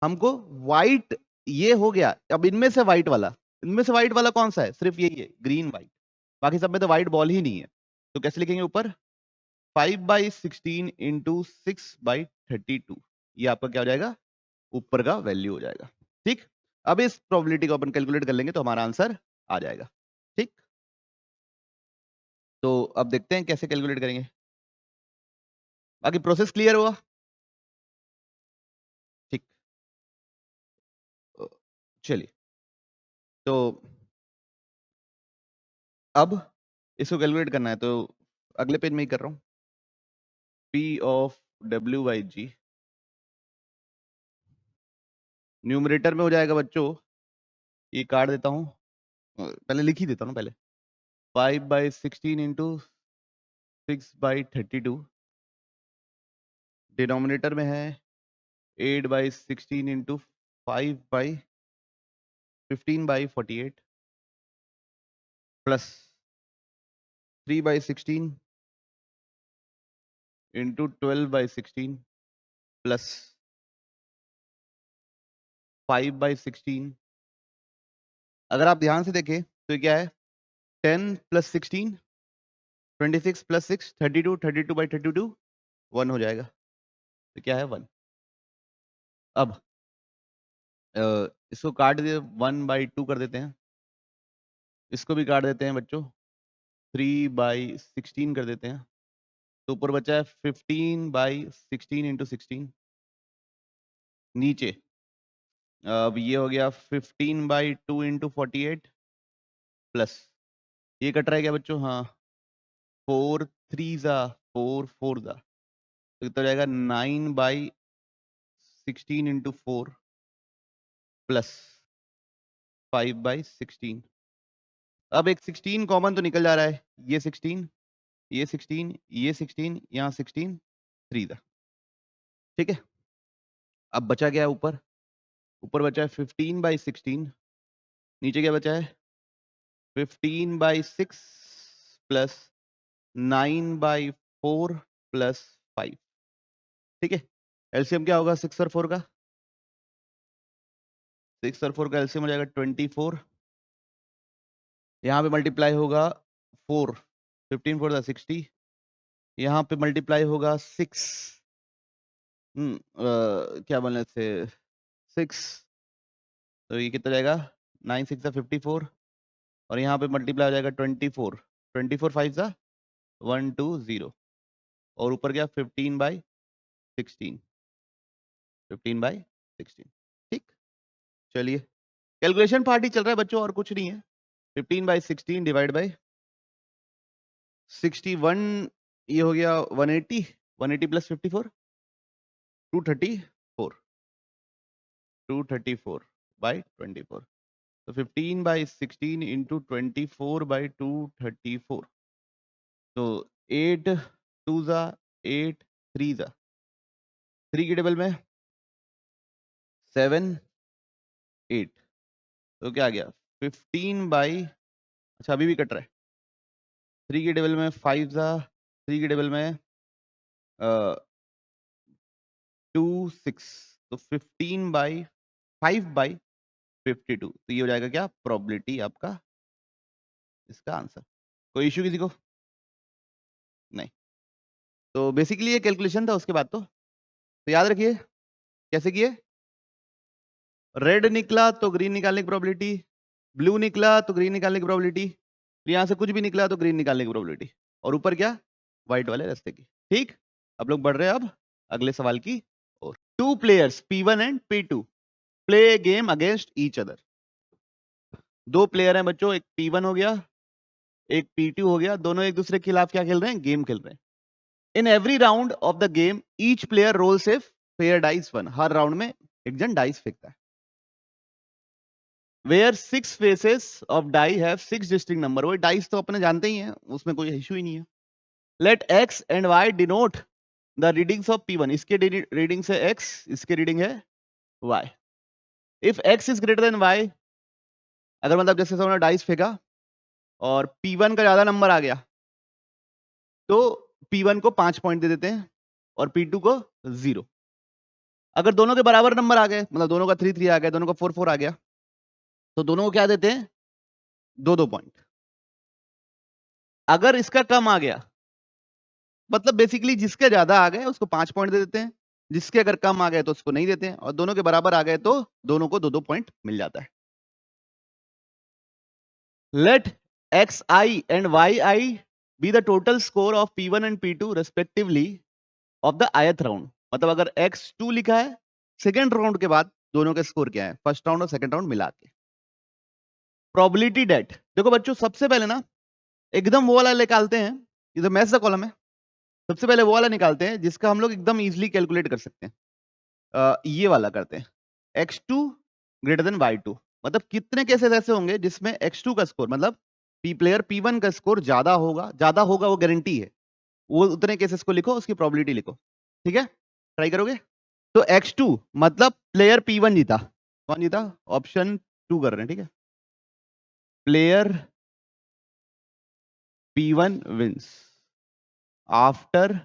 हमको व्हाइट, ये हो गया। अब इनमें से व्हाइट वाला, इनमें से व्हाइट वाला कौन सा है? सिर्फ यही है, ग्रीन व्हाइट। बाकी सब में तो व्हाइट बॉल ही नहीं है। तो कैसे लिखेंगे ऊपर? 5/16 इंटू 6/32, ये आपका क्या हो जाएगा? ऊपर का वैल्यू हो जाएगा। ठीक, अब इस प्रोबेबिलिटी को अपन कैलकुलेट कर लेंगे तो हमारा आंसर आ जाएगा। ठीक, तो अब देखते हैं कैसे कैलकुलेट करेंगे। बाकी प्रोसेस क्लियर हुआ? ठीक, चलिए, तो अब इसको कैलकुलेट करना है, तो अगले पेज में ही कर रहा हूं। P of W by G numerator में हो जाएगा बच्चों, ये काट देता हूं, पहले लिख ही देता हूं पहले। 5/16 इंटू 6/32, डिनोमिनेटर में है 8/16 इंटू 5/15/48 प्लस 3/16 इंटू 12/16 प्लस 5/16। अगर आप ध्यान से देखें तो ये क्या है? 10 + 16 26 + 6 32, 32/32 1 हो जाएगा, तो क्या है? 1। अब इसको काट दिए, 1/2 कर देते हैं, इसको भी काट देते हैं बच्चों, 3/16 कर देते हैं, तो ऊपर बचा है 15/16 इंटू 16। नीचे अब ये हो गया 15/2 इंटू 48 प्लस, ये कट रहा है क्या बच्चों? हाँ, 4 3 जा 4 4 जा, तो कितना हो जाएगा? 9/16 इंटू 4 प्लस 5/16। अब एक 16 कॉमन तो निकल जा रहा है, ये 16, ये 16, ये 16, यहाँ 16 3 था। ठीक है, अब बचा क्या है ऊपर? ऊपर बचा है 15/16, नीचे क्या बचा है? 15/6 प्लस 9/4 प्लस 5। ठीक है, एलसीएम क्या होगा 6 और 4 का? 6 और 4 का एलसीएम हो जाएगा 24। यहाँ पे मल्टीप्लाई होगा 4, 15 4 दा 60, यहाँ पे मल्टीप्लाई होगा 6, क्या बोलने से 6, तो ये कितना जाएगा? 9 6 दा 54, और यहाँ पे मल्टीप्लाई हो जाएगा 24, 24 5 दा 120, और ऊपर क्या? 15/16, 15/16। ठीक, चलिए, कैलकुलेशन पार्ट ही चल रहा है बच्चों, और कुछ नहीं है। 15/16 डिवाइड बाय 61, ये हो गया 180, 180 प्लस 54 234, 234/24, तो 15/16 इंटू 24/234, तो 8 2 जा 8 3 जा 3 की टेबल में 7 8, तो क्या आ गया? 15 अच्छा अभी भी कट रहा है, 3 की टेबल में 5 जा 3 की टेबल में 2 6, तो 15/5/52, तो ये हो जाएगा क्या? प्रोबेबिलिटी आपका, इसका आंसर। कोई इश्यू किसी को? नहीं। तो बेसिकली ये कैलकुलेशन था, उसके बाद तो याद रखिए कैसे किए। रेड निकला तो ग्रीन निकालने की प्रोबेबिलिटी, ब्लू निकला तो ग्रीन निकालने की प्रोबेबिलिटी, यहां से कुछ भी निकला तो ग्रीन निकालने की प्रोबेबिलिटी, और ऊपर क्या? व्हाइट वाले रास्ते की। ठीक, अब लोग बढ़ रहे हैं अब अगले सवाल की ओर। 2 players P1 and P2 play game against each other. 2 player हैं बच्चों, एक P1 हो गया, एक P2 हो गया, दोनों एक दूसरे के खिलाफ क्या खेल रहे हैं? गेम खेल रहे हैं। In every round of the game each player rolls a fair dice one, हर राउंड में एक जन डाइस फेंकता है। Where 6 faces of die have 6 distinct number, वो डाइस तो अपने जानते ही हैं, उसमें कोई इशू ही नहीं है। Let x and y denote the readings of P1, इसके रीडिंग से x, इसके रीडिंग है y। If x is greater than y, अगर मतलब जैसे उन्होंने डाइस फेंका और P1 का ज्यादा नंबर आ गया तो P1 को 5 पॉइंट दे देते हैं और P2 को 0। अगर दोनों के बराबर नंबर आ गए, मतलब दोनों का 3-3 आ गया, दोनों का 4-4 आ गया, तो दोनों को क्या देते हैं? 2-2 पॉइंट। अगर इसका कम आ गया, मतलब बेसिकली जिसके ज्यादा आ गए उसको 5 पॉइंट दे देते हैं, जिसके अगर कम आ गए तो उसको नहीं देते हैं, और दोनों के बराबर आ गए तो दोनों को 2-2 पॉइंट मिल जाता है। Let xi and yi be the total score of P1 and P2 respectively of the ith round, मतलब अगर x2 लिखा है, सेकेंड राउंड के बाद दोनों के स्कोर क्या है, फर्स्ट राउंड और सेकेंड राउंड मिला के। प्रोबेबिलिटी डेट, देखो बच्चों सबसे पहले ना एकदम वो वाला निकालते हैं, ये तो मैथ्स का कॉलम है, सबसे पहले वो वाला निकालते हैं जिसका हम लोग एकदम इजीली कैलकुलेट कर सकते हैं। ये वाला करते हैं, x2 ग्रेटर देन y2, मतलब कितने केसेस ऐसे होंगे जिसमें x2 का स्कोर, मतलब प्लेयर P1 का स्कोर ज्यादा होगा वो गारंटी है, वो उतने केसेस को लिखो, उसकी प्रोबेबिलिटी लिखो, ठीक है? ट्राई करोगे तो x2 मतलब प्लेयर P1 जीता, कौन जीता? ऑप्शन 2 कर रहे हैं, ठीक है? Player P1 wins after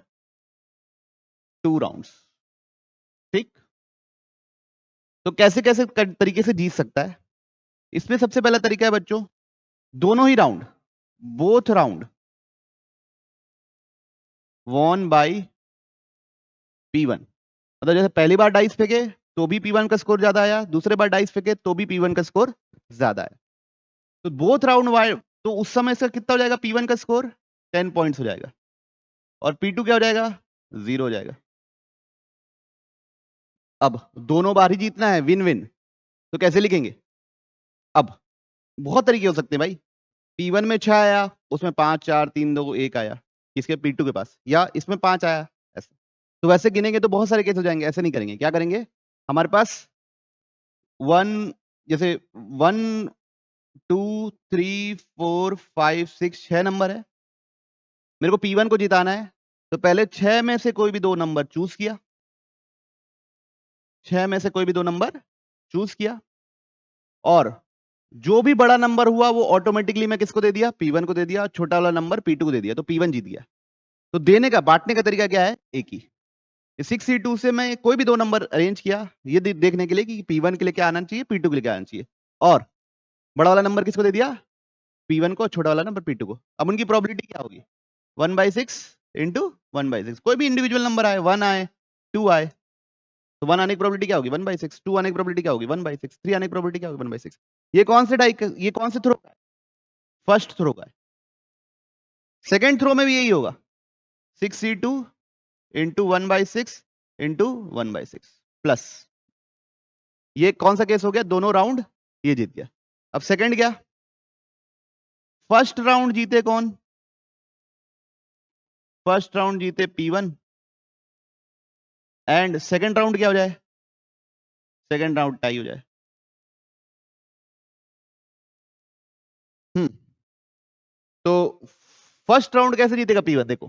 2 rounds, ठीक? तो कैसे कैसे तरीके से जीत सकता है? इसमें सबसे पहला तरीका है बच्चों, दोनों ही round, both round won by P1, मतलब जैसे पहली बार डाइस फेंके तो भी P1 का स्कोर ज्यादा आया, दूसरे बार डाइस फेंके तो भी P1 का स्कोर ज्यादा है, तो बोथ राउंड वाई, तो उस समय से कितना हो जाएगा? P1 का स्कोर 10 पॉइंट्स हो जाएगा और P2 क्या हो जाएगा? 0 हो जाएगा। अब दोनों बार ही जीतना है, विन विन, तो कैसे लिखेंगे? अब बहुत तरीके हो सकते हैं भाई, P1 में 6 आया, उसमें 5 4 3 2 1 आया, किसके? P2 के पास, या इसमें 5 आया, ऐसे तो वैसे गिनेंगे तो बहुत सारे केस हो जाएंगे, ऐसे नहीं करेंगे। क्या करेंगे? हमारे पास 1 जैसे 1 2 3 4 5 6 6 नंबर है, मेरे को P1 को जिताना है, तो पहले 6 में से कोई भी 2 नंबर चूज किया, 6 में से कोई भी 2 नंबर चूज किया, और जो भी बड़ा नंबर हुआ वो ऑटोमेटिकली मैं किसको दे दिया? P1 को दे दिया, छोटा वाला नंबर P2 को दे दिया, तो P1 जीत गया। तो देने का, बांटने का तरीका क्या है? एक ही, 6C2 से मैं कोई भी 2 नंबर अरेंज किया, ये देखने के लिए कि P1 के लिए क्या आना चाहिए, P2 के लिए क्या आना चाहिए, और बड़ा वाला नंबर किसको दे दिया? P1 को, छोटा वाला नंबर P2 को। अब उनकी प्रोबेबिलिटी क्या होगी? 1/6 इंटू 1/6, कोई भी इंडिविजुअल नंबर आए, 1 आए 2 आए, तो 1 आने की प्रोबेबिलिटी क्या होगी? 1/6, 2 आने की प्रोबेबिलिटी क्या होगी? 1/6, 3 आने की प्रोबेबिलिटी क्या होगी? 1/6। ये कौन से ये कौन से थ्रो का है? फर्स्ट थ्रो का है। सेकेंड थ्रो में भी यही होगा, 6C2 इंटू 1/6 इंटू 1/6 प्लस, ये कौन सा केस हो गया? दोनों राउंड ये जीत गया। अब सेकंड क्या? फर्स्ट राउंड जीते कौन? फर्स्ट राउंड जीते P1, एंड सेकंड राउंड क्या हो जाए? सेकंड राउंड टाई हो जाए। तो फर्स्ट राउंड कैसे जीतेगा P1? देखो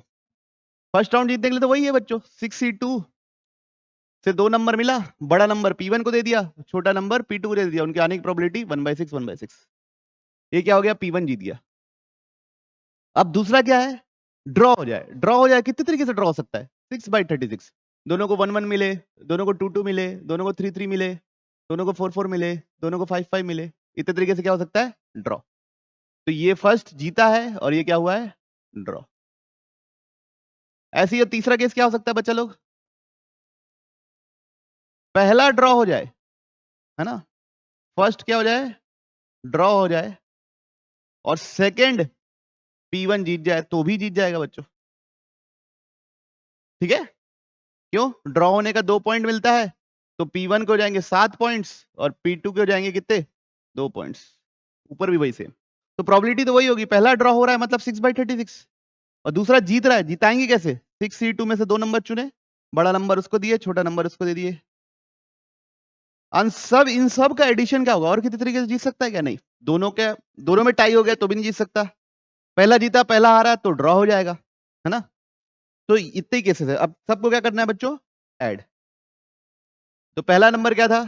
फर्स्ट राउंड जीतने के लिए तो वही है बच्चों, 6C2 से 2 नंबर मिला, बड़ा नंबर P1 को दे दिया, छोटा नंबर P2 को दे दिया, उनके आने की प्रोबेबिलिटी 1/6 1/6, ये क्या हो गया? P1 जीत गया। अब दूसरा क्या है? ड्रॉ हो जाए। ड्रॉ हो जाए कितने तरीके से ड्रॉ हो सकता है? 6/36, दोनों को 1-1 मिले, दोनों को 2-2 मिले, दोनों को 3-3 मिले, दोनों को 4-4 मिले, दोनों को 5-5 मिले, इतने तरीके से क्या हो सकता है? ड्रॉ। तो ये फर्स्ट जीता है और ये क्या हुआ है? ड्रॉ। ऐसे ही तीसरा केस क्या हो सकता है बच्चा लोग? पहला ड्रॉ हो जाए, है ना, फर्स्ट क्या हो जाए? ड्रॉ हो जाए, और सेकंड P1 जीत जाए तो भी जीत जाएगा बच्चों, ठीक है? क्यों? ड्रॉ होने का 2 पॉइंट मिलता है, तो P1 के हो जाएंगे 7 पॉइंट्स और P2 के हो जाएंगे कितने? 2 पॉइंट्स, ऊपर भी वही सेम। तो प्रोबेबिलिटी तो वही होगी, पहला ड्रॉ हो रहा है मतलब 6/36, और दूसरा जीत रहा है, जिताएंगे कैसे? 6C2 में से 2 नंबर चुने, बड़ा नंबर उसको दिए, छोटा नंबर उसको दे दिए। इन सब का एडिशन क्या होगा? और किसी तरीके से जीत सकता है क्या? नहीं। दोनों में टाई हो गया तो भी नहीं जीत सकता। पहला जीता पहला हारा तो ड्रॉ हो जाएगा, है ना? तो इतने ही केसेस है। अब सबको क्या करना है बच्चों? ऐड। तो पहला नंबर क्या था?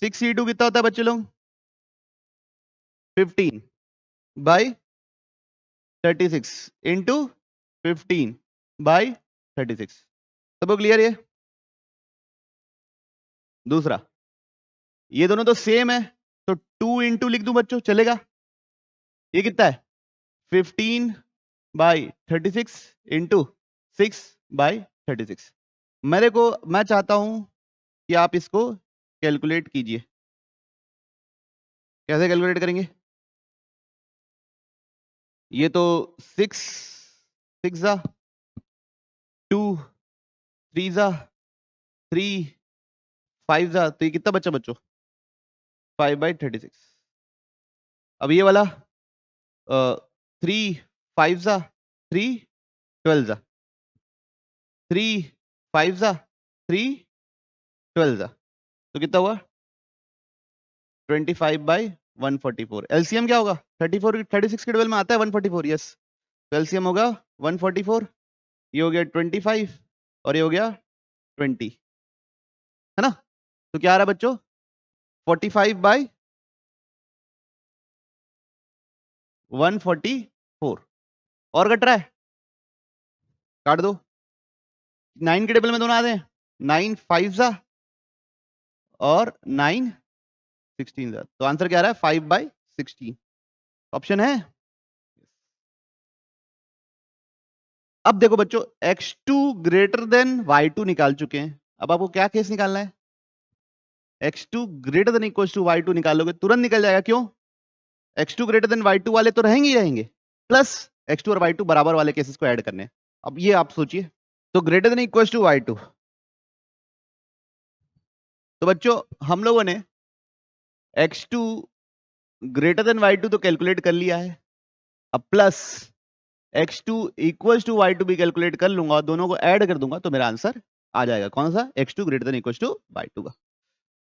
6C2 कितना होता है बच्चे लोग? 15 बाई 36 इंटू 15 बाई 36। सबको क्लियर? ये दूसरा, ये दोनों तो सेम है तो 2 इंटू लिख दूं बच्चों, चलेगा? ये कितना है? 15 बाई 36 इंटू 6 बाई 36। मैं चाहता हूं कि आप इसको कैलकुलेट कीजिए। कैसे कैलकुलेट करेंगे? ये तो 6 जा 2 3 जा 3 5 जा, तो ये कितना बच्चा बच्चों? 5 बाई 36। अब ये वाला 3 5 जा 3 12 जा 3 5 जा 3 12 जा, तो कितना हुआ? 25 बाई 144। एलसीएम क्या होगा? 34 36 के डबल में आता है 144। यस, तो एलसीएम होगा 144। ये हो गया 25 और ये हो गया 20, है ना? तो क्या आ रहा है बच्चों? 45 बाई 144। और कट रहा है? काट दो। 9 के टेबल में दोनों आते हैं। 9 5 जा और 9 16 जा, तो आंसर क्या आ रहा है? 5 बाई 16 ऑप्शन है। अब देखो बच्चों, x2 ग्रेटर देन y2 निकाल चुके हैं। अब आपको क्या केस निकालना है? x2 greater than equal to y2 निकालोगे तुरंत निकल जाएगा। क्यों? x2 ग्रेटर देन y2 वाले तो रहेंगे ही रहेंगे, प्लस x2 और y2 बराबर वाले केसेस को ऐड करने हैं। अब ये आप सोचिए, तो greater than equal to y2, तो बच्चों हम लोगों ने x2 ग्रेटर देन y2 तो कैलकुलेट कर लिया है। अब plus x2 equal to y2 भी कैलकुलेट कर लूंगा और दोनों को ऐड कर दूंगा तो मेरा आंसर आ जाएगा। कौन सा? x2 greater than equal to y2 का।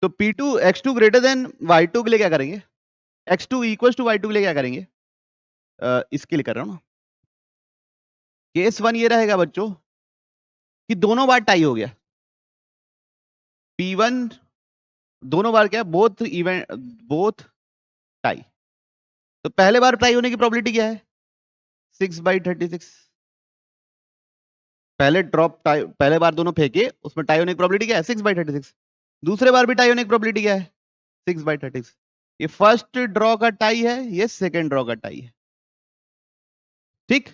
तो P2 x2 greater than y2 के लिए क्या करेंगे? x2 इक्वल टू y2 के लिए क्या करेंगे? इसके लिए कर रहा हूं ना। केस 1 ये रहेगा बच्चों कि दोनों बार टाई हो गया। P1 दोनों बार क्या? Both tie. तो पहले बार टाई होने की प्रोबेबिलिटी क्या है? 6 बाई 36। पहले बार दोनों फेंके, उसमें टाई होने की प्रोबेबिलिटी क्या है? 6 बाई 36। दूसरे बार भी टाई होने की प्रोबेबिलिटी क्या है? 6 बाई 36। ये फर्स्ट ड्रॉ का टाई है, ये सेकेंड ड्रॉ का टाई है। ठीक,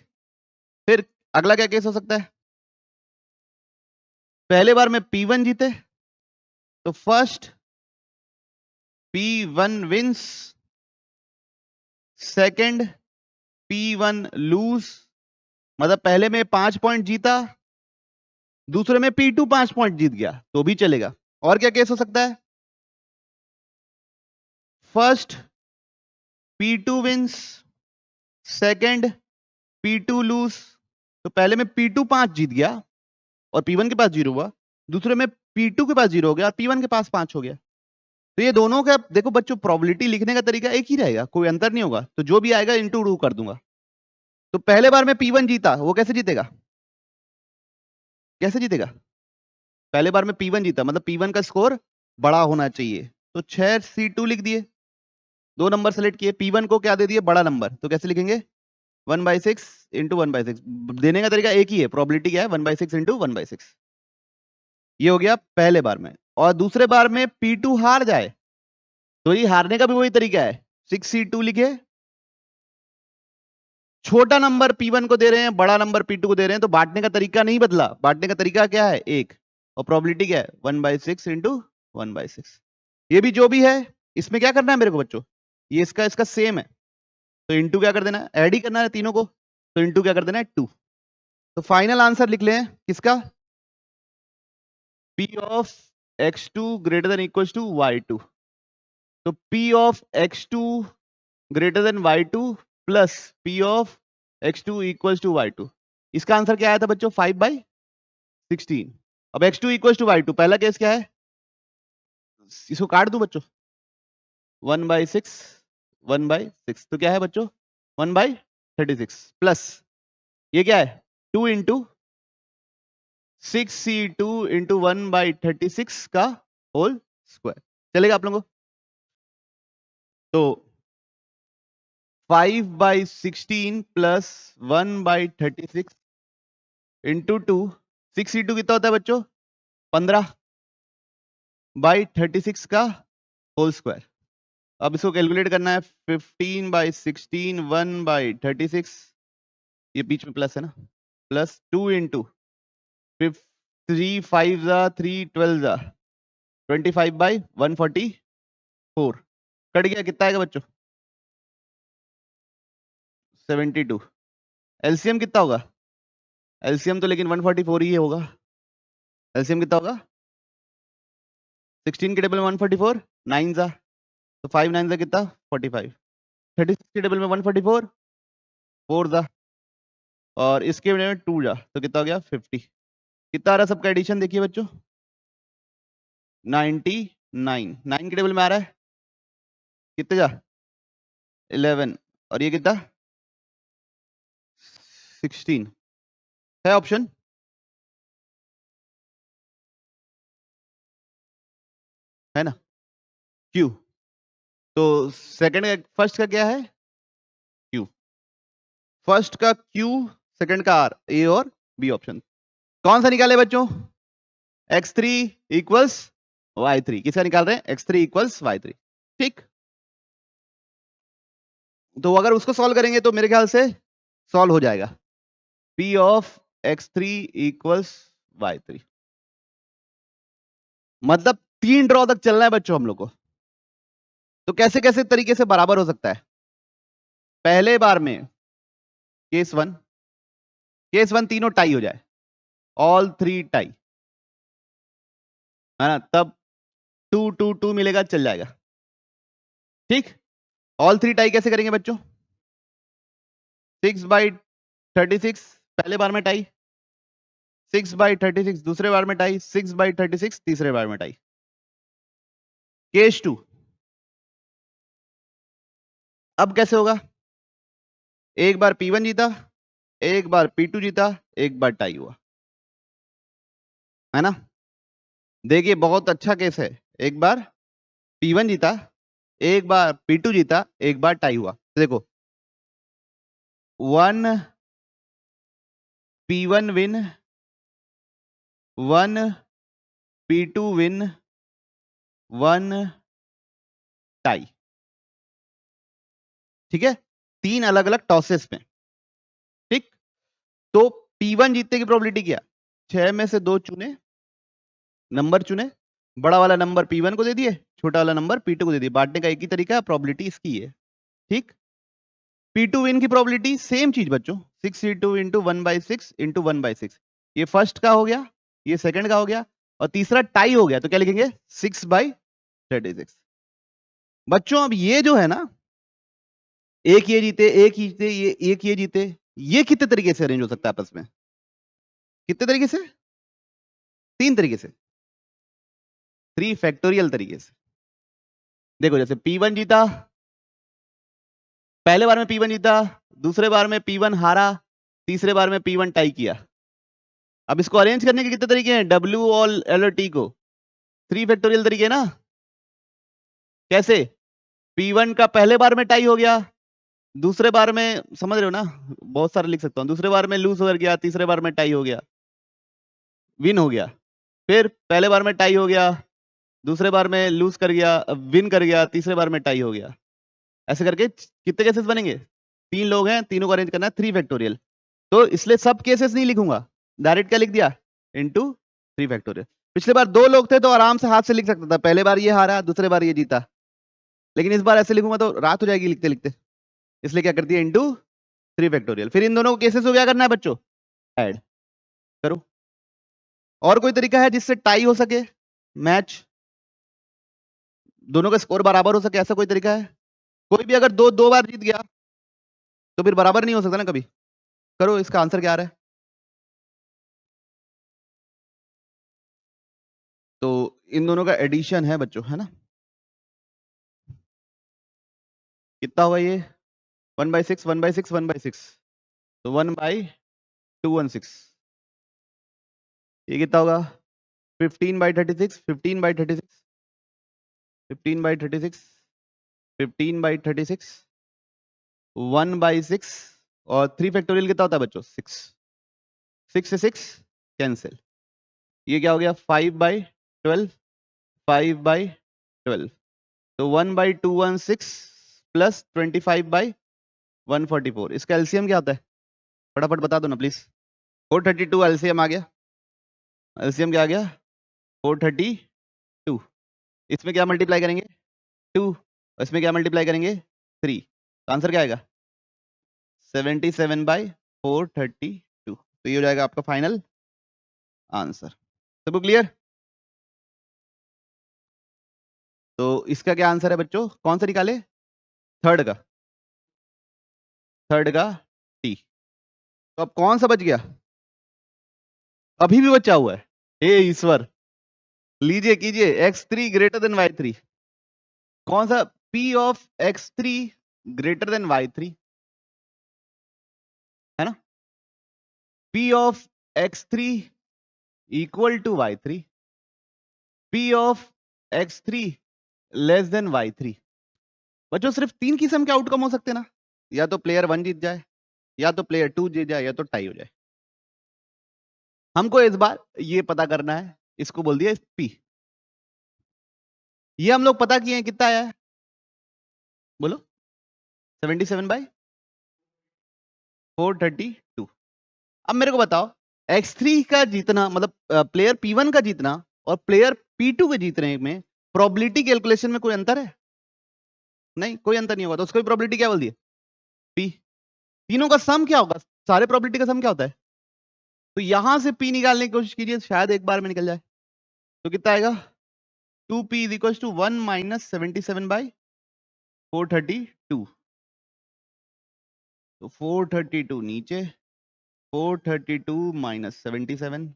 फिर अगला क्या केस हो सकता है? पहले बार में P1 जीते तो first P1 wins, second P1 loose, मतलब पहले में 5 पॉइंट जीता, दूसरे में P2 5 पॉइंट जीत गया तो भी चलेगा। और क्या केस हो सकता है? First P2 wins, second P2 loose, तो पहले में P2 5 जीत गया और P1 के पास 0 हुआ, दूसरे में P2 के पास 0 हो गया और P1 के पास 5 हो गया। तो ये दोनों का देखो बच्चों, प्रोबेबिलिटी लिखने का तरीका एक ही रहेगा, कोई अंतर नहीं होगा। तो जो भी आएगा इंटू 2 कर दूंगा। तो पहले बार में P1 जीता, वो कैसे जीतेगा? कैसे जीतेगा? पहले बार में P1 जीता मतलब P1 का स्कोर बड़ा होना चाहिए, तो 6C2 लिख दिए। दो नंबर सेलेक्ट किए, P1 को क्या दे दिए? बड़ा नंबर, तो कैसे लिखेंगे? 1/6 इंटू 1/6। देने का तरीका एक ही है, प्रोबेबिलिटी क्या है? 1/6 इंटू 1/6। ये हो गया पहले बार में। और दूसरे बार में P2 हार जाए तो ये हारने का भी वही तरीका है, 6C2 लिखे, छोटा नंबर P1 को दे रहे हैं, बड़ा नंबर P2 को दे रहे हैं, तो बांटने का तरीका नहीं बदला। बांटने का तरीका क्या है? एक। और प्रोबेबिलिटी क्या है? 1/6 इंटू 1/6। ये भी जो भी है, इसमें क्या करना है मेरे को बच्चों? ये इसका सेम है, तो इंटू क्या कर देना है? ऐड ही करना है तीनों को, तो इंटू क्या कर देना है? 2। तो फाइनल आंसर लिख लें किसका? P of x2 greater than equal to y2। तो P of x2 greater than y2 plus P of x2 equal to y2। इसका आंसर क्या आया था बच्चों? 5/6। 16। अब x2 इक्वल टू y2, पहला केस क्या है, इसको काट दूं बच्चों, 1/6, 1/6, तो क्या है बच्चों 1/36 प्लस ये क्या है 2 इंटू 6c2 इंटू 1/36 का होल स्क्वायर। चलेगा आप लोगों को? तो 5/16 प्लस 1/36 इंटू 2, 6c2 कितना होता है बच्चों 15/36 का होल स्क्वायर। अब इसको कैलकुलेट करना है, 15/16 1/36, ये बीच में प्लस है ना, प्लस 2 इंटू 3 5 3 12 25/144, कट गया, कितना आएगा बच्चों 72। एलसीएम कितना होगा, एलसीएम तो लेकिन 144 ही होगा, एलसीएम कितना होगा 16 के टेबल में 144, 9 जा तो 5 9 जा कितना 45, 36 के टेबल में 144, 4 जा और इसके में 2 जा तो कितना हो गया 50। कितना आ रहा है सबका एडिशन देखिए बच्चों 99, 9 के टेबल में आ रहा है कितने जा 11 और ये कितना 16 है ऑप्शन, है ना, क्यू। तो सेकंड का फर्स्ट का क्या है क्यू, फर्स्ट का क्यू, सेकंड का आर, ए और बी ऑप्शन। कौन सा निकाले बच्चों x3 इक्वल्स y3, किसका निकाल रहे हैं x3 इक्वल्स y3, ठीक। तो अगर उसको सॉल्व करेंगे तो मेरे ख्याल से सॉल्व हो जाएगा, p of x3 equals y3, मतलब 3 ड्रॉ तक चलना है बच्चों हम लोग को। तो कैसे कैसे तरीके से बराबर हो सकता है, पहले बार में केस वन तीनों टाई हो जाए, ऑल 3 टाई, है ना, तब 2 2 2 मिलेगा, चल जाएगा, ठीक। ऑल 3 टाई कैसे करेंगे बच्चों, 6/36 पहले बार में टाई, 6/36 दूसरे बार में टाई, 6/36 तीसरे बार में टाई। केस 2 अब कैसे होगा, एक बार P1 जीता, एक बार P2 जीता, एक बार टाई हुआ, है ना। देखिए बहुत अच्छा केस है, एक बार P1 जीता, एक बार P2 जीता, एक बार टाई हुआ। देखो 1 P1 win, 1 P2 win, 1 tie, ठीक है, 3 अलग अलग टॉसेस में, ठीक। तो P1 जीतने की प्रोबेबिलिटी क्या, 6 में से 2 चुने, नंबर चुने, बड़ा वाला नंबर P1 को दे दिए, छोटा वाला नंबर P2 को दे दिए, बांटने का एक ही तरीका है, प्रोबेबिलिटी इसकी है, ठीक। P2 विन की प्रोबेबिलिटी सेम चीज बच्चों, 6c2 इंटू 1/6 इंटू 1/6, ये फर्स्ट का हो गया, ये सेकंड का हो गया, और तीसरा टाई हो गया, तो क्या लिखेंगे 6/36। बच्चों अब ये जो है ना, एक ये जीते, एक ये जीते, ये एक ये जीते, ये कितने तरीके से अरेंज हो सकता है आपस में, कितने तरीके से, 3 तरीके से, 3 फैक्टोरियल तरीके से। देखो जैसे P1 जीता, पहले बार में P1 जीता, दूसरे बार में P1 हारा, तीसरे बार में P1 टाई किया। अब इसको अरेंज करने के कितने तरीके हैं, W और L और T को 3 फैक्टोरियल तरीके ना, कैसे, P1 का पहले बार में टाई हो गया, दूसरे बार में समझ रहे हो ना, बहुत सारे लिख सकता हूं, दूसरे बार में लूज हो गया, तीसरे बार में टाई हो गया, विन हो गया, फिर पहले बार में टाई हो गया, दूसरे बार में लूज कर गया, विन कर गया, तीसरे बार में टाई हो गया। ऐसे करके कितने केसेस बनेंगे, 3 लोग हैं, तीनों को अरेंज करना है 3 फैक्टोरियल, तो इसलिए सब केसेस नहीं लिखूंगा, डायरेक्ट क्या लिख दिया इनटू 3 फैक्टोरियल। पिछले बार 2 लोग थे तो आराम से हाथ से लिख सकता था, पहले बार ये हारा, दूसरे बार ये जीता, लेकिन इस बार ऐसे लिखूंगा तो रात हो जाएगी लिखते लिखते, इसलिए क्या कर दिया इनटू 3 फैक्टोरियल। फिर इन दोनों केसेस को क्या करना है बच्चों, ऐड करो। और कोई तरीका है जिससे टाई हो सके, मैच, दोनों का स्कोर बराबर हो सके, ऐसा कोई तरीका है, कोई भी अगर दो बार जीत गया तो फिर बराबर नहीं हो सकता ना कभी। करो, इसका आंसर क्या आ रहा है, इन दोनों का एडिशन है बच्चों, है ना। कितना होगा ये? 1/6 1/6 1/6, तो 1/216। ये कितना होगा? 15/36 15/36 15/36 15/36 1/6 और 3 फैक्टोरियल कितना होता है बच्चों? 6। 6 से 6 कैंसिल। ये क्या हो गया? 5/12 5/12, तो 1/216 प्लस 25/144। इसका एलसीएम क्या होता है? फटाफट बता दो ना प्लीज। 432 एलसीएम आ गया। एलसीएम क्या आ गया? 432। इसमें क्या मल्टीप्लाई करेंगे? 2। इसमें क्या मल्टीप्लाई करेंगे? 3। तो आंसर क्या आएगा? 77/432। तो ये हो जाएगा आपका फाइनल आंसर। सबको क्लियर? तो इसका क्या आंसर है बच्चों? कौन सा निकाले? थर्ड का टी। तो अब कौन सा बच गया? अभी भी बचा हुआ है। हे ईश्वर, लीजिए कीजिए। x3 greater than y3। कौन सा? p of x3 greater than y3, है ना। p of x3 equal to y3, p of x3 less than y3। बच्चों सिर्फ 3 किस्म के आउटकम हो सकते हैं ना। या तो प्लेयर 1 जीत जाए, या तो प्लेयर 2 जीत जाए, या तो टाई हो जाए। हमको इस बार ये पता करना है। इसको बोल दिया p। ये हम लोग पता किए हैं। कितना आया है बोलो? 77/432। अब मेरे को बताओ, x3 का जीतना मतलब प्लेयर p1 का जीतना और प्लेयर p2 के जीतने में प्रोबेबिलिटी कैलकुलेशन में कोई अंतर है? नहीं, कोई अंतर नहीं होगा। तो उसको भी प्रोबेबिलिटी क्या बोल दी? p। तीनों का सम क्या होगा? सारे प्रोबेबिलिटी का सम क्या होता है? तो यहां से p निकालने की कोशिश कीजिए, शायद एक बार में निकल जाए। तो कितना आएगा? 2p is equal to 1 minus 77/432। तो 432 नीचे, 432 माइनस 77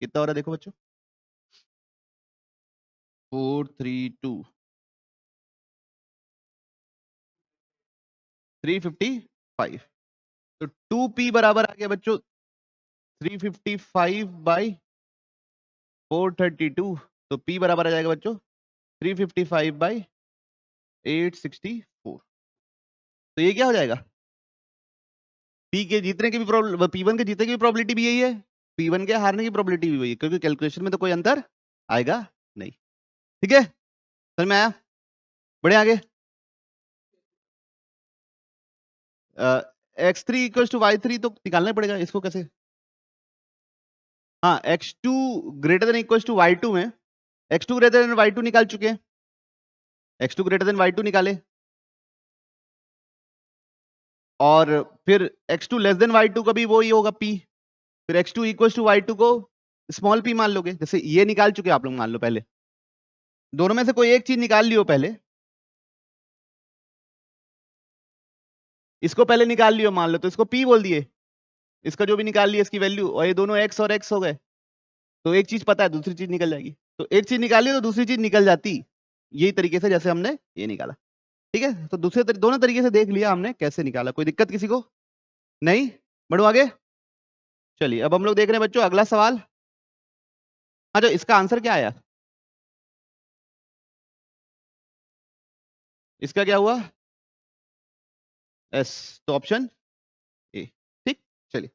कितना हो रहा है? देखो बच्चों, 432 355। तो 2p बराबर आ गया बच्चों 355/432। तो p बराबर आ जाएगा बच्चों 355/864। तो ये क्या हो जाएगा? p के जीतने की भी p1 के जीतने की भी प्रोबेबिलिटी भी यही है, p1 के हारने की प्रोबेबिलिटी भी वही है, क्योंकि कैलकुलेशन में तो कोई अंतर आएगा नहीं। ठीक है, समझ में आया? बढ़े आगे। x3 इक्वल टू y3 तो निकालना पड़ेगा। इसको कैसे? हाँ, x2 greater than equal to y2 में x2 ग्रेटर देन y2 निकाल चुके हैं। x2 ग्रेटर देन y2 निकाले, और फिर x2 लेस देन y2 का भी वो ही होगा p। फिर x2 इक्वल टू y2 को स्मॉल p मान लोगे। जैसे ये निकाल चुके आप लोग, मान लो पहले दोनों में से कोई एक चीज निकाल लियो। पहले इसको पहले निकाल लियो मान लो, तो इसको p बोल दिए। इसका जो भी निकाल लिया इसकी वैल्यू, और ये दोनों x और x हो गए। तो एक चीज पता है, दूसरी चीज निकल जाएगी। तो एक चीज निकाली तो दूसरी चीज निकल जाती। यही तरीके से जैसे हमने ये निकाला। ठीक है, तो दोनों तरीके से देख लिया हमने कैसे निकाला। कोई दिक्कत किसी को? नहीं? बढ़ो आगे। चलिए, अब हम लोग देख रहे हैं बच्चों अगला सवाल। हाँ, जो इसका आंसर क्या आया? इसका क्या हुआ? एस। तो ऑप्शन ए। ठीक, चलिए।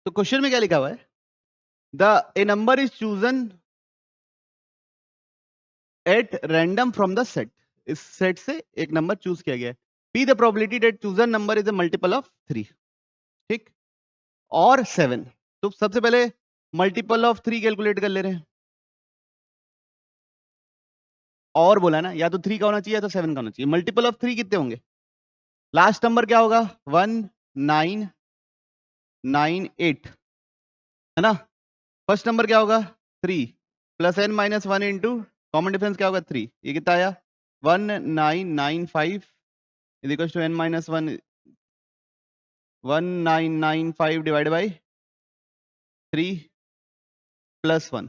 तो क्वेश्चन में क्या लिखा हुआ है? A number is chosen at random from the set. इस सेट से एक नंबर चूज किया गया है। P the probability that chosen number is a multiple of 3, ठीक, और 7। तो सबसे पहले मल्टीपल ऑफ 3 कैलकुलेट कर ले रहे हैं। और बोला ना, या तो 3 का होना चाहिए या तो 7 का होना चाहिए। मल्टीपल ऑफ 3 कितने होंगे? लास्ट नंबर क्या होगा? 1998, है ना। फर्स्ट नंबर क्या होगा? 3 plus n minus 1 into common difference क्या होगा? 3। ये कितना आया? 1995 is equal to n minus 1, 1995 divide by 3 plus 1।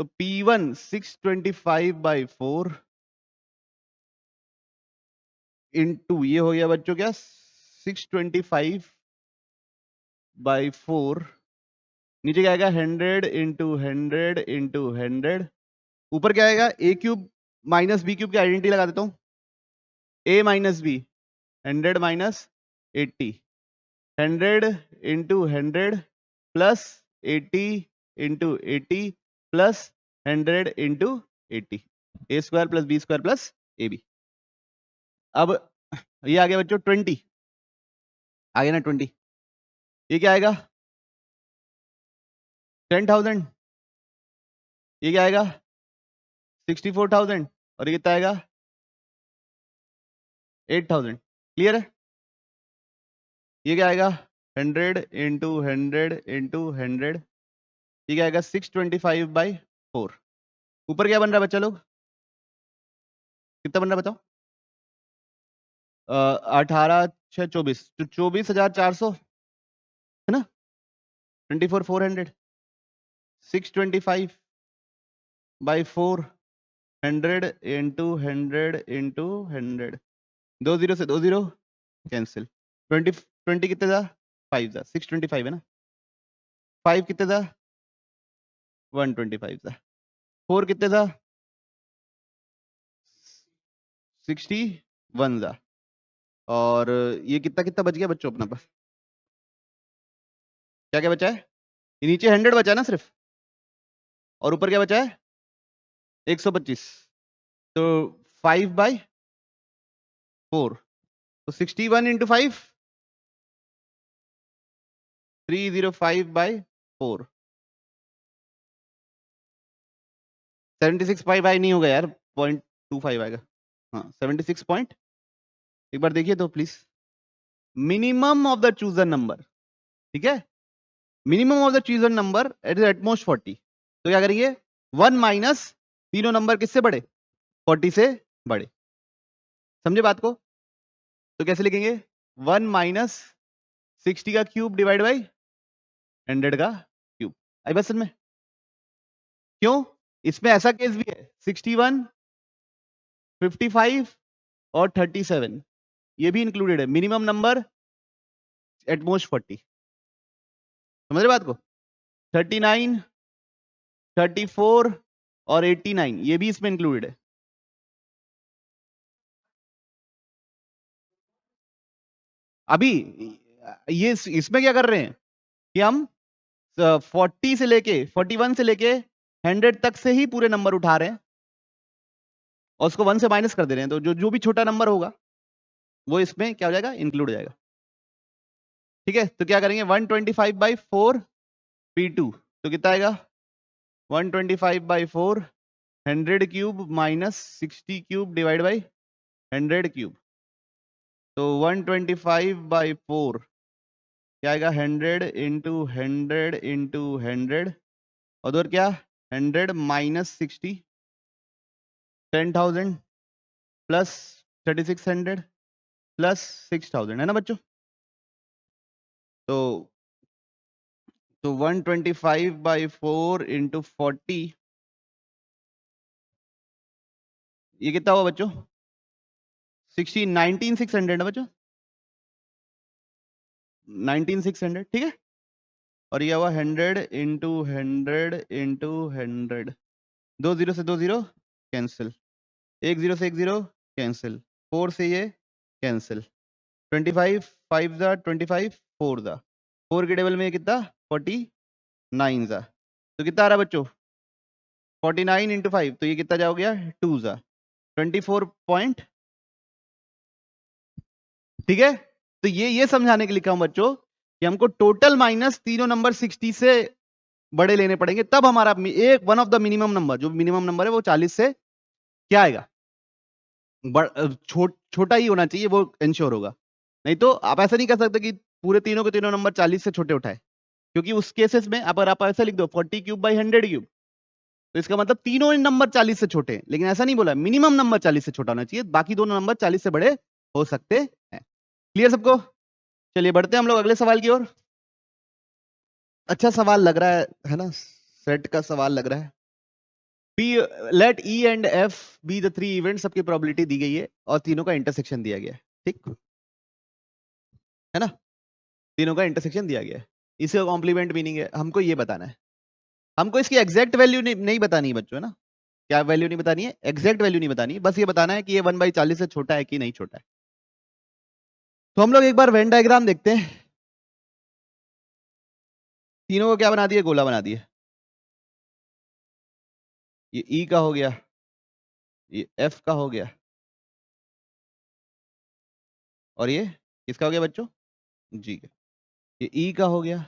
तो P1 625/4 इंटू ये हो गया बच्चों क्या 625/4 नीचे क्या आएगा 100 इंटू 100 इंटू 100 ऊपर क्या आएगा a cube minus B cube की आइडेंटिटी लगा देता हूं a minus B 100 minus 80 100 into 100 plus 80 into 80 plus 100 into 80 a square plus B square plus A B. अब ये आ गया बच्चों 20 आ गया ना 20 ये क्या आएगा 10,000 ये क्या आएगा 64,000 और ये कितना आएगा 8,000 क्लियर है ये क्या आएगा 100 इंटू 100 इंटू 100 ये क्या आएगा 625/4 ऊपर क्या बन रहा है बच्चा लोग कितना बन रहा है बताओ 18 6 24 तो 24,400 है ना 24,400 625/4 100 इंटू 100 इंटू 100 दो जीरो से दो जीरो कैंसिल 20 कितने था 5 था 625 है ना 5 कितने था 125 था 4 कितने था 61 था और ये कितना कितना बच गया बच्चों अपना पास क्या क्या बचा है ये नीचे 100 बचा है ना सिर्फ और ऊपर क्या बचा है 125 तो 5/4 तो 61 इंटू 5 305/4 76 पाई बाई नहीं होगा यार 0.25 आएगा हाँ 76 पॉइंट एक बार देखिए तो please minimum of the chooser number ठीक है minimum of the chooser number at most 40 तो क्या करेंगे 1 माइनस तीनों नंबर किससे बड़े 40 से बड़े समझे बात को तो कैसे लिखेंगे 1 माइनस 60 का क्यूब डिवाइड बाई 100 का क्यूब आई बस में क्यों इसमें ऐसा केस भी है 61 55 और 37 ये भी इंक्लूडेड है मिनिमम नंबर एट मोस्ट 40 समझ रहे बात को 39 34 और 89 ये भी इसमें इंक्लूडेड है अभी ये इसमें क्या कर रहे हैं कि हम 40 से लेके 41 से लेके 100 तक से ही पूरे नंबर उठा रहे हैं और उसको 1 से माइनस कर दे रहे हैं तो जो भी छोटा नंबर होगा वो इसमें क्या हो जाएगा इंक्लूड हो जाएगा ठीक है तो क्या करेंगे 125/4 P2 तो कितना आएगा 125/4 100 cube minus 60 cube divide by 100 cube तो 125/4 क्या आएगा 100 इंटू 100 इंटू 100 और उधर क्या 100 माइनस 60 10,000 प्लस 3600 प्लस 6,000 है ना बच्चों तो 125/4 इंटू 40 ये कितना हुआ बच्चों 19,600 है बच्चों 19,600 ठीक है और ये हुआ 100 इंटू 100 इंटू 100 दो जीरो से दो जीरो कैंसिल एक जीरो से एक जीरो कैंसिल 4 से ये कैंसिल 25 5 जा 25 4 जा 4 के टेबल में ये कितना 49 जा तो कितना आ रहा है बच्चों 49 इंटू 5 तो ये कितना जा हो गया 2 जा 24 पॉइंट ठीक है तो ये समझाने के लिए लिखा हूं बच्चों कि हमको टोटल माइनस तीनों नंबर 60 से बड़े लेने पड़ेंगे तब हमारा एक one of the minimum number जो मिनिमम नंबर है वो 40 से क्या आएगा छोटा ही होना चाहिए वो इंश्योर होगा नहीं तो आप ऐसा नहीं कर सकते कि पूरे तीनों के तीनों नंबर 40 से छोटे उठाए क्योंकि उस केसेस में अगर आप ऐसा लिख दो 40 क्यूब बाई 100 क्यूब तो इसका मतलब तीनों नंबर 40 से छोटे हैं लेकिन ऐसा नहीं बोला मिनिमम नंबर 40 से छोटा होना चाहिए बाकी दोनों नंबर 40 से बड़े हो सकते हैं क्लियर सबको चलिए बढ़ते हैं हम लोग अगले सवाल की ओर अच्छा सवाल लग रहा है ना सेट का सवाल लग रहा है P let E and F be the three events, सबकी प्रोबेबिलिटी दी गई है और तीनों का इंटरसेक्शन दिया गया है, ठीक है ना, तीनों का इंटरसेक्शन दिया गया है, इसका कॉम्प्लीमेंट मीनिंग है, हमको ये बताना है, हमको इसकी एग्जैक्ट वैल्यू नहीं बतानी है बच्चों, है ना, क्या वैल्यू नहीं बतानी है, एग्जैक्ट वैल्यू नहीं बतानी है, बस ये बताना है कि ये 1/40 से छोटा है कि नहीं छोटा है। तो हम लोग एक बार वेन डायग्राम देखते हैं, तीनों को क्या बना दिए, गोला बना दिए, ये E का हो गया, ये F का हो गया, और ये किसका हो गया बच्चों, G का, ये E का हो गया,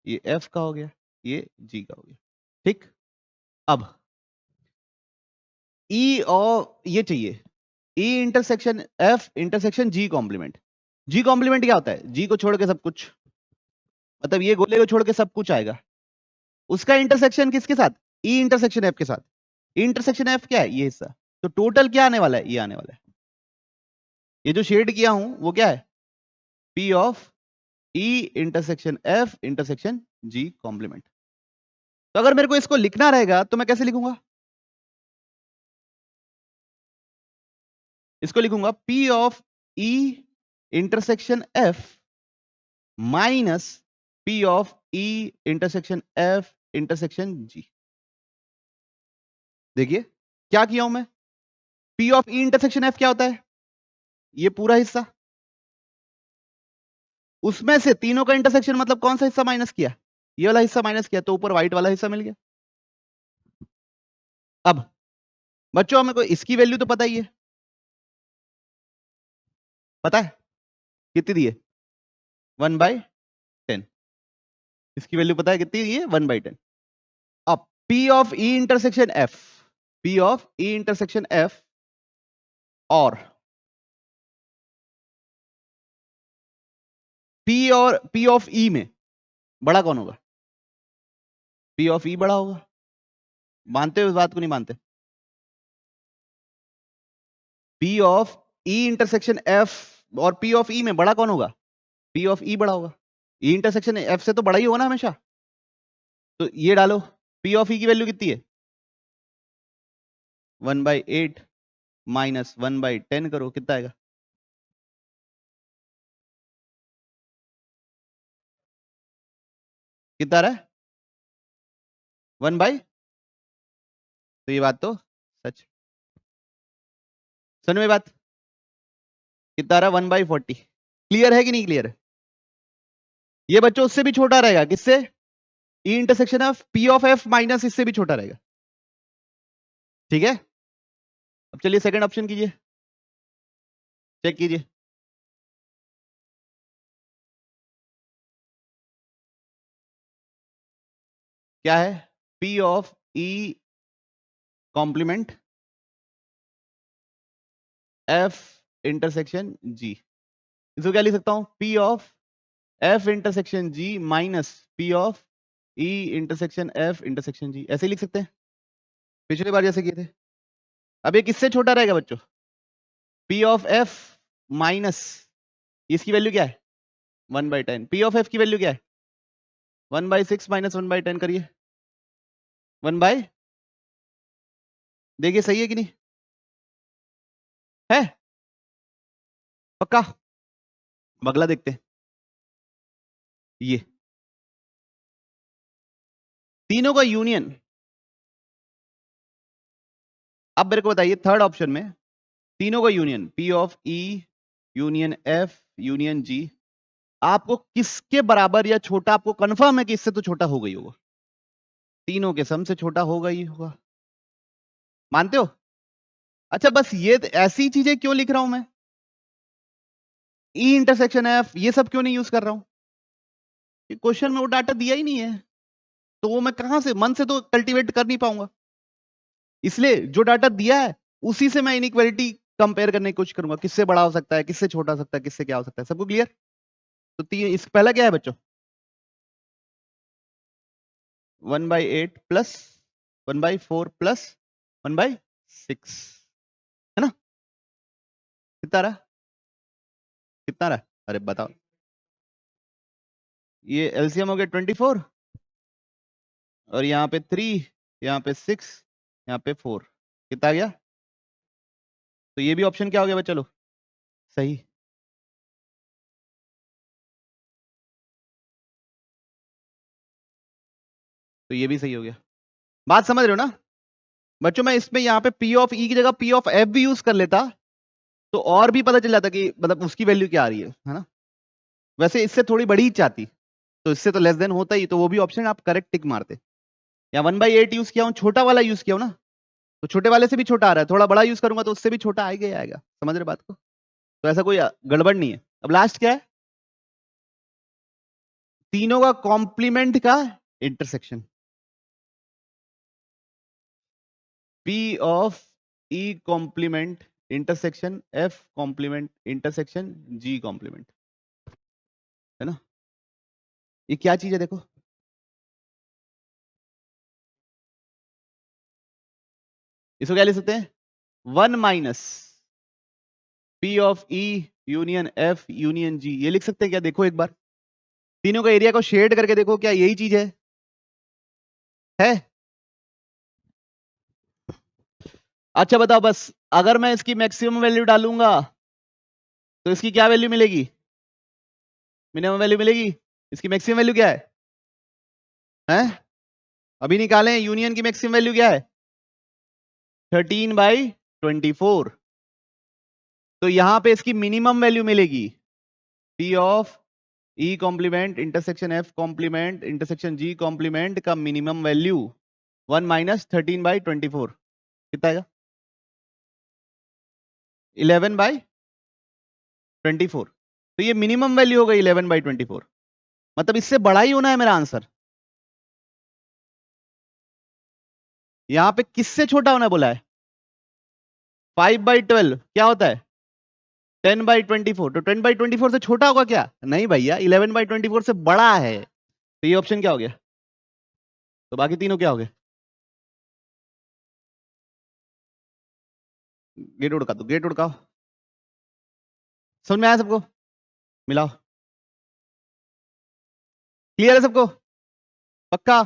ये F का हो गया, ये G का हो गया, ठीक। अब E और ये चाहिए, E intersection F intersection G complement. G complement क्या होता है, G को छोड़ के सब कुछ, मतलब ये गोले को छोड़ के सब कुछ आएगा, उसका इंटरसेक्शन किसके साथ, E इंटरसेक्शन F के साथ, E इंटरसेक्शन F क्या है, ये हिस्सा, तो टोटल क्या आने वाला है, ये आने वाला है, ये जो शेड किया हूं वो क्या है, P of E intersection F intersection G complement. तो अगर मेरे को इसको लिखना रहेगा तो मैं कैसे लिखूंगा, इसको लिखूंगा P of E intersection F minus P of E intersection F intersection G। देखिए क्या किया हूं मैं, P of E intersection F क्या होता है, ये पूरा हिस्सा, उसमें से तीनों का इंटरसेक्शन मतलब कौन सा हिस्सा माइनस किया, ये वाला हिस्सा माइनस किया, तो ऊपर व्हाइट वाला हिस्सा मिल गया। अब बच्चों हमें को इसकी वैल्यू तो पता ही है, पता है कितनी दी है, 1/10, इसकी वैल्यू पता है कितनी दी है, 1/10। अब P of E intersection F, P of E intersection F और P ऑफ E में बड़ा कौन होगा, P ऑफ E बड़ा होगा, मानते हो इस बात को, नहीं मानते, P of E intersection F और P ऑफ E में बड़ा कौन होगा, P ऑफ E बड़ा होगा, E इंटरसेक्शन F से तो बड़ा ही होगा ना हमेशा, तो ये डालो, P ऑफ E की वैल्यू कितनी है, 1/8 माइनस 1/10 करो, कितना आएगा, कितना आ रहा है, 1/, तो ये बात तो सच, सुनो ये बात, कितना आ रहा है, 1/40, क्लियर है कि नहीं क्लियर है, ये बच्चों उससे भी छोटा रहेगा, किससे, E intersection of P of F minus इससे भी छोटा रहेगा, ठीक है। अब चलिए सेकंड ऑप्शन कीजिए, चेक कीजिए, क्या है, P of E complement F intersection G, इसको क्या लिख सकता हूं, P of F intersection G minus P of E intersection F intersection G, ऐसे ही लिख सकते हैं पिछले बार जैसे किए थे। अब ये किससे छोटा रहेगा बच्चों, P ऑफ F माइनस इसकी वैल्यू क्या है, 1/10, P ऑफ F की वैल्यू क्या है, 1/6 माइनस 1/10 करिए, 1/, देखिए सही है कि नहीं है, पक्का, अगला देखते हैं, ये तीनों का यूनियन, अब मेरे को बताइए थर्ड ऑप्शन में तीनों का union P of E union F union G आपको किसके बराबर या छोटा, आपको कंफर्म है कि इससे तो छोटा हो गई होगा, तीनों के सम से छोटा होगा ही होगा, मानते हो, अच्छा बस ये ऐसी चीजें क्यों लिख रहा हूं मैं, E इंटरसेक्शन F ये सब क्यों नहीं यूज कर रहा हूं, क्वेश्चन में वो डाटा दिया ही नहीं है, तो वो मैं कहां से मन से तो कल्टीवेट कर नहीं पाऊंगा, इसलिए जो डाटा दिया है उसी से मैं इनइक्वालिटी कंपेयर करने की कोशिश करूंगा, किससे बड़ा हो सकता है, किससे छोटा हो सकता है, किससे क्या हो सकता है, सबको क्लियर। तो इस पहला क्या है बच्चों, 1/8 प्लस 1/4 प्लस 1/6, है ना, कितना रहा, कितना रहा, अरे बताओ, ये एलसीएम हो गया 24 और यहाँ पे 3, यहाँ पे 6, यहाँ पे 4, कितना आ गया? तो ये भी ऑप्शन क्या हो गया बच्चा? चलो सही। तो ये भी सही हो गया। बात समझ रहे हो ना बच्चों? मैं इसमें यहाँ पे P ऑफ E की जगह P ऑफ F भी यूज कर लेता तो और भी पता चल जाता कि मतलब उसकी वैल्यू क्या आ रही है ना। वैसे इससे थोड़ी बड़ी ही चाहती तो इससे तो लेस देन होता ही, तो वो भी ऑप्शन आप करेक्ट टिक मारते। या 1/8 यूज किया हूँ, छोटा वाला यूज किया हूँ ना, तो छोटे वाले से भी छोटा आ रहा है, थोड़ा बड़ा यूज करूंगा तो उससे भी छोटा आएगा ही आएगा। समझ रहे बात को? तो ऐसा कोई गड़बड़ नहीं है। अब लास्ट क्या है? तीनों का कॉम्प्लीमेंट का intersection. P of E complement intersection F complement intersection G complement, है ना? ये क्या चीज है देखो, इसको क्या लिख सकते हैं? 1 minus P of E union F union G, ये लिख सकते हैं क्या? देखो एक बार तीनों का एरिया को शेड करके देखो, क्या यही चीज है? अच्छा बताओ बस, अगर मैं इसकी मैक्सिमम वैल्यू डालूंगा तो इसकी क्या वैल्यू मिलेगी? मिनिमम वैल्यू मिलेगी। इसकी मैक्सिमम वैल्यू क्या है? अभी निकालें, यूनियन की मैक्सिमम वैल्यू क्या है? 13/24। तो यहां पे इसकी मिनिमम वैल्यू मिलेगी P of E complement intersection F complement intersection G complement का मिनिमम वैल्यू 1 माइनस 13/24, कितना आएगा? 11/24। तो ये मिनिमम वैल्यू हो गई 11/24, मतलब इससे बड़ा ही होना है मेरा आंसर। यहां पे किससे छोटा होना बोला है? 5/12 क्या होता है? 10/24। तो 10/24 से छोटा होगा क्या? नहीं भैया, 11/24 से बड़ा है। तो ये ऑप्शन क्या हो गया? तो बाकी तीनों क्या हो गए? गेट उड़का दो, गेट उड़काओ। समझ में आया सबको? मिलाओ। क्लियर है सबको? पक्का?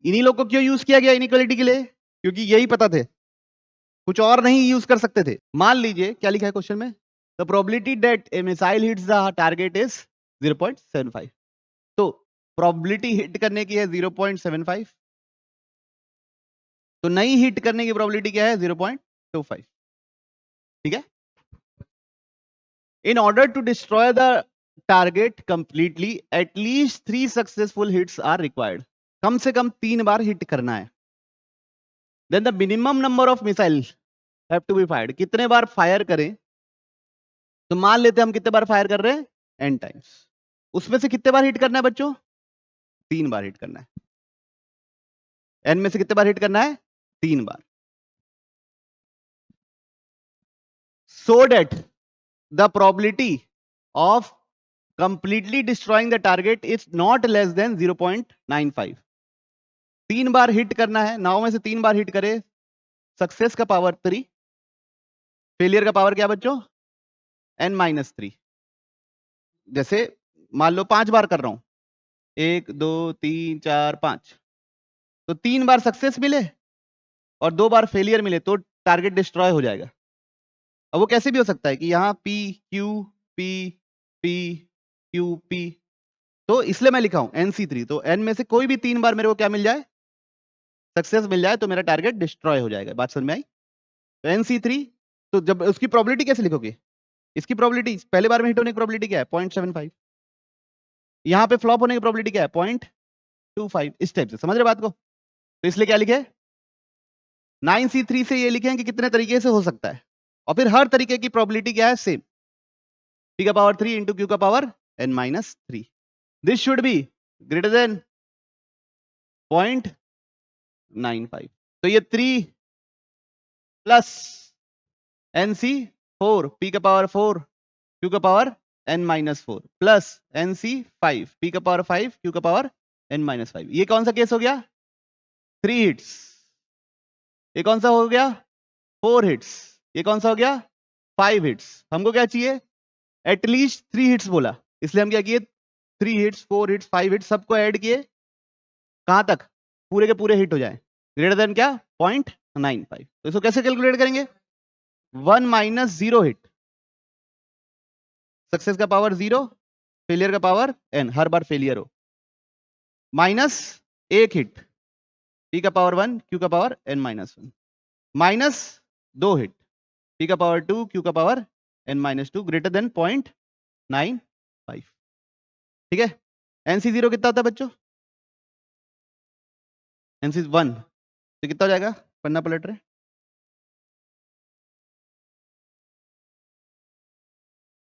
इन्हीं लोग को क्यों यूज किया गया इनइक्वालिटी के लिए? क्योंकि यही पता थे, कुछ और नहीं यूज कर सकते थे। मान लीजिए क्या लिखा है क्वेश्चन में, the probability that A missile hits the target is 0.75। तो प्रोबेबिलिटी हिट करने की है 0.75, तो नहीं हिट करने की प्रोबेबिलिटी क्या है? 0.25। ठीक है? In order to destroy the target completely, at least 3 successful hits are required. कम से कम 3 बार हिट करना है। Then the minimum number of missiles have to be fired. कितने बार फायर करें? तो मान लेते हैं हम कितने बार फायर कर रहे हैं? n times. उसमें से कितने बार हिट करना है बच्चों? 3 बार हिट करना है। n में से कितने बार हिट करना है? 3 बार। So that the probability of completely destroying the target is not less than 0.95। 3 bar hit करना है, 9 में से 3 बार हिट करे, सक्सेस का पावर 3, फेलियर का पावर क्या बच्चों? n-3। जैसे मान लो 5 बार कर रहा हूं, 1 2 3 4 5, तो 3 बार सक्सेस मिले और 2 बार फेलियर मिले तो टारगेट डिस्ट्रॉय हो जाएगा। अब वो कैसे भी हो सकता है कि यहाँ P Q P P Q P, तो इसलिए मैं लिखा हूं NC3। तो n में से कोई भी 3 बार मेरे को क्या मिल जाए? सक्सेस मिल जाए तो मेरा टारगेट डिस्ट्रॉय हो जाएगा। बात समझ में आई? तो NC3, तो जब उसकी प्रोबेबिलिटी कैसे लिखोगे? इसकी प्रोबेबिलिटी पहले बार में हिट होने की प्रोबेबिलिटी क्या है? 0.75। यहां पे फ्लॉप होने की प्रोबेबिलिटी क्या है? 0.25। इस टाइप से समझ रहे बात को? तो इसलिए क्या लिखे? 9C3 से ये लिखे कि कितने तरीके से हो सकता है, और फिर हर तरीके की प्रोबेबिलिटी क्या है? सेम। P का पावर 3 इंटू Q का power n-3। This should be greater than 0.95। तो ये 3 प्लस NC4 P का पावर 4 Q का power n-4 plus NC5 P का पावर 5 Q का पावर n-5। ये कौन सा केस हो गया? 3 हिट्स। ये कौन सा हो गया? 4 हिट्स। ये कौन सा हो गया? 5 हिट्स। हमको क्या चाहिए? एटलीस्ट 3 हिट्स बोला, इसलिए हम क्या किए? 3 हिट्स 4 हिट्स 5 हिट्स सबको ऐड किए, कहां तक? पूरे के पूरे हिट हो जाए। ग्रेटर देन क्या 0.95। तो इसको कैसे कैलकुलेट करेंगे? 1 माइनस 0 हिट, सक्सेस का पावर 0, फेलियर का पावर n, हर बार फेलियर हो, माइनस 1 हिट, p का पावर 1, q का power n minus 1, minus 2 hit, p का पावर 2, q का power n minus 2, greater than 0.95। ठीक है, NC0 कितना होता है बच्चों? NC1 तो कितना हो जाएगा? पन्ना पलट रहे,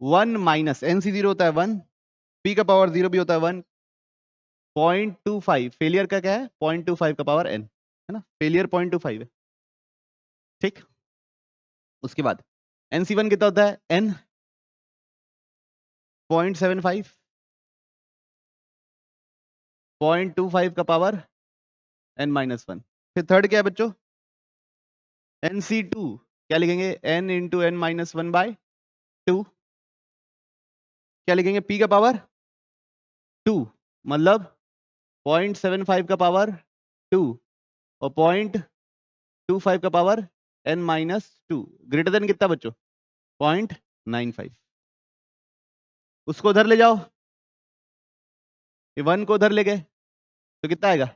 1 माइनस NC0 होता है 1, p का पावर 0 भी होता है 1, 0.25, फेलियर का क्या है? 0.25 का पावर n, है ना, फेलियर 0.25 है। ठीक, उसके बाद NC1 कितना होता है? n 0.75, 0.25 का पावर n माइनस 1। फिर थर्ड क्या है बच्चों? NC2 क्या लिखेंगे? n into n minus 1 by 2, क्या लिखेंगे? p का पावर 2, मतलब 0.75 का पावर 2 और 0.25 का power n minus 2, greater than कितना बच्चों? 0.95। उसको उधर ले जाओ, ये 1 को उधर ले गए तो कितना आएगा?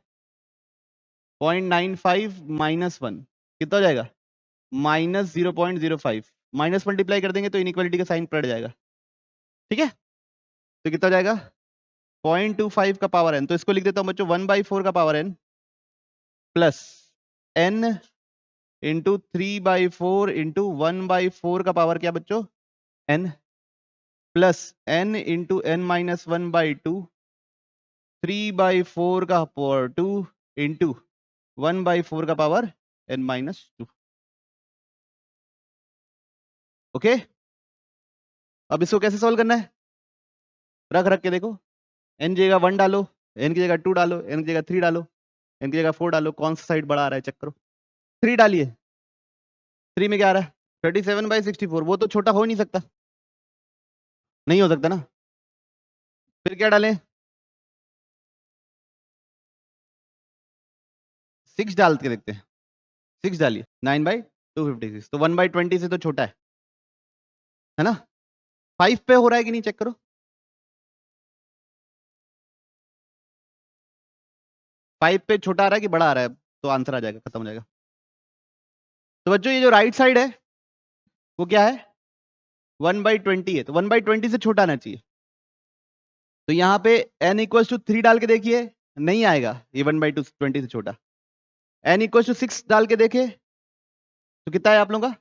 0.95 माइनस 1 कितना हो जाएगा? माइनस 0.05, माइनस मल्टीप्लाई कर देंगे तो इनइक्वालिटी का साइन पलट जाएगा। ठीक है, तो कितना हो जाएगा? 0.25 का पावर n, तो इसको लिख देता हूं बच्चों 1/4 का power n plus n into 3/4 into 1/4 का पावर क्या बच्चों? n plus n into n minus 1/2, 3/4 का पावर 2 इंटू 1/4 का पावर n माइनस 2। ओके, अब इसको कैसे सोल्व करना है? रख रख के देखो, n की जगह 1 डालो, n की जगह 2 डालो, n की जगह 3 डालो, n की जगह 4 डालो, कौन सा साइड बड़ा आ रहा है चेक करो। 3 डालिए, 3 में क्या आ रहा है? 37/64, वो तो छोटा हो नहीं सकता, नहीं हो सकता ना। फिर क्या डालें? 6 डाल के देखते हैं, 6 डालिए, 9/256, तो 1/20 से तो छोटा है ना। 5 पे हो रहा है कि नहीं चेक करो, 5 पे छोटा आ रहा है कि बड़ा आ रहा है, तो आंसर आ जाएगा, खत्म हो जाएगा। तो बच्चों ये जो राइट साइड है वो क्या है? 1/20 है, तो 1/20 से छोटा आना चाहिए। तो यहाँ पे n इक्वल टू 3 डाल के देखिए, नहीं आएगा ये 1/20 से छोटा। n इक्वल टू 6 डाल के देखे तो कितना है आप लोगों का?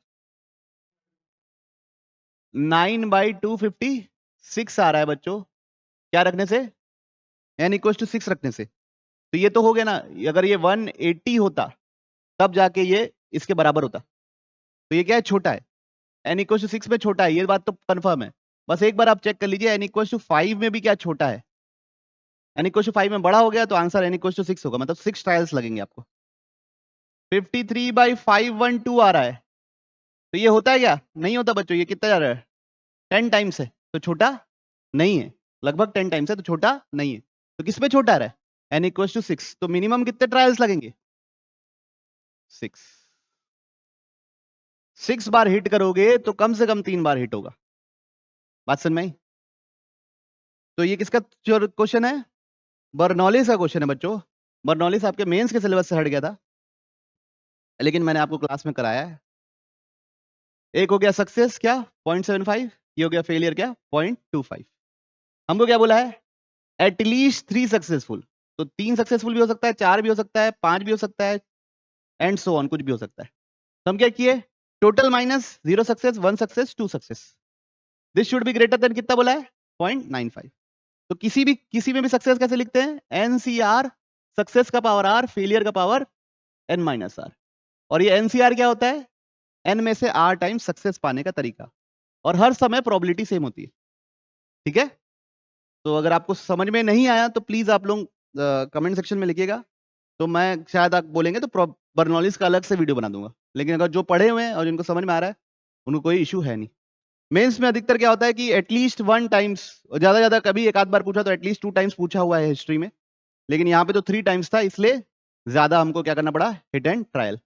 9/256 आ रहा है बच्चों, क्या रखने से? n इक्वल टू 6 रखने से। तो ये तो हो गया ना, अगर ये 180 होता तब जाके ये इसके बराबर होता, तो ये क्या है? छोटा है, n इक्वल टू 6 में छोटा है, ये बात तो कंफर्म है। बस एक बार आप चेक कर लीजिए n इक्वल टू 5 में भी क्या छोटा है? n इक्वल टू 5 में बड़ा हो गया तो आंसर n इक्वल टू 6 होगा, मतलब 6 ट्रायल्स लगेंगे आपको। 53/512 आ रहा है, तो ये होता है क्या? नहीं होता बच्चों, ये कितना जा रहा है? 10 टाइम्स है, तो छोटा नहीं है, लगभग 10 टाइम्स है तो छोटा नहीं है। तो किस पे छोटा आ रहा है? n इक्वल टू 6, तो मिनिमम कितने ट्रायल्स लगेंगे? 6 बार हिट करोगे तो कम से कम 3 बार हिट होगा, बात समझ में आई? तो ये किसका क्वेश्चन है? बर्नौलिस का क्वेश्चन है बच्चों। बर्नौलिस आपके मेंस के सिलेबस से हट गया था, लेकिन मैंने आपको क्लास में कराया है। एक हो गया सक्सेस क्या 0.75, ये हो गया फेलियर क्या 0.25। हमको क्या बोला है? एटलीस्ट 3 सक्सेसफुल, तो 3 सक्सेसफुल भी हो सकता है, 4 भी हो सकता है, 5 भी हो सकता है, एंड सो ऑन, कुछ भी हो सकता है। तो हम क्या किए? Total minus 0 success, 1 success, 2 success, this should be greater than कितना बोला है? 0.95। तो किसी में भी सक्सेस कैसे लिखते हैं? NCR, सक्सेस का पावर R, फेलियर का पावर n माइनस R। और ये NCR क्या होता है? n में से R टाइम्स सक्सेस पाने का तरीका, और हर समय प्रोबेबिलिटी सेम होती है। ठीक है, तो अगर आपको समझ में नहीं आया तो प्लीज आप लोग कमेंट सेक्शन में लिखिएगा, तो मैं शायद आप बोलेंगे तो बर्नौलिस का अलग से वीडियो बना दूंगा। लेकिन अगर जो पढ़े हुए हैं और जिनको समझ में आ रहा है उनको कोई इशू है नहीं। मेंस में अधिकतर क्या होता है कि एटलीस्ट 1 टाइम्स, ज्यादा कभी एक आध बार पूछा तो एटलीस्ट 2 टाइम्स पूछा हुआ है हिस्ट्री में, लेकिन यहाँ पे तो 3 टाइम्स था, इसलिए ज्यादा हमको क्या करना पड़ा, हिट एंड ट्रायल।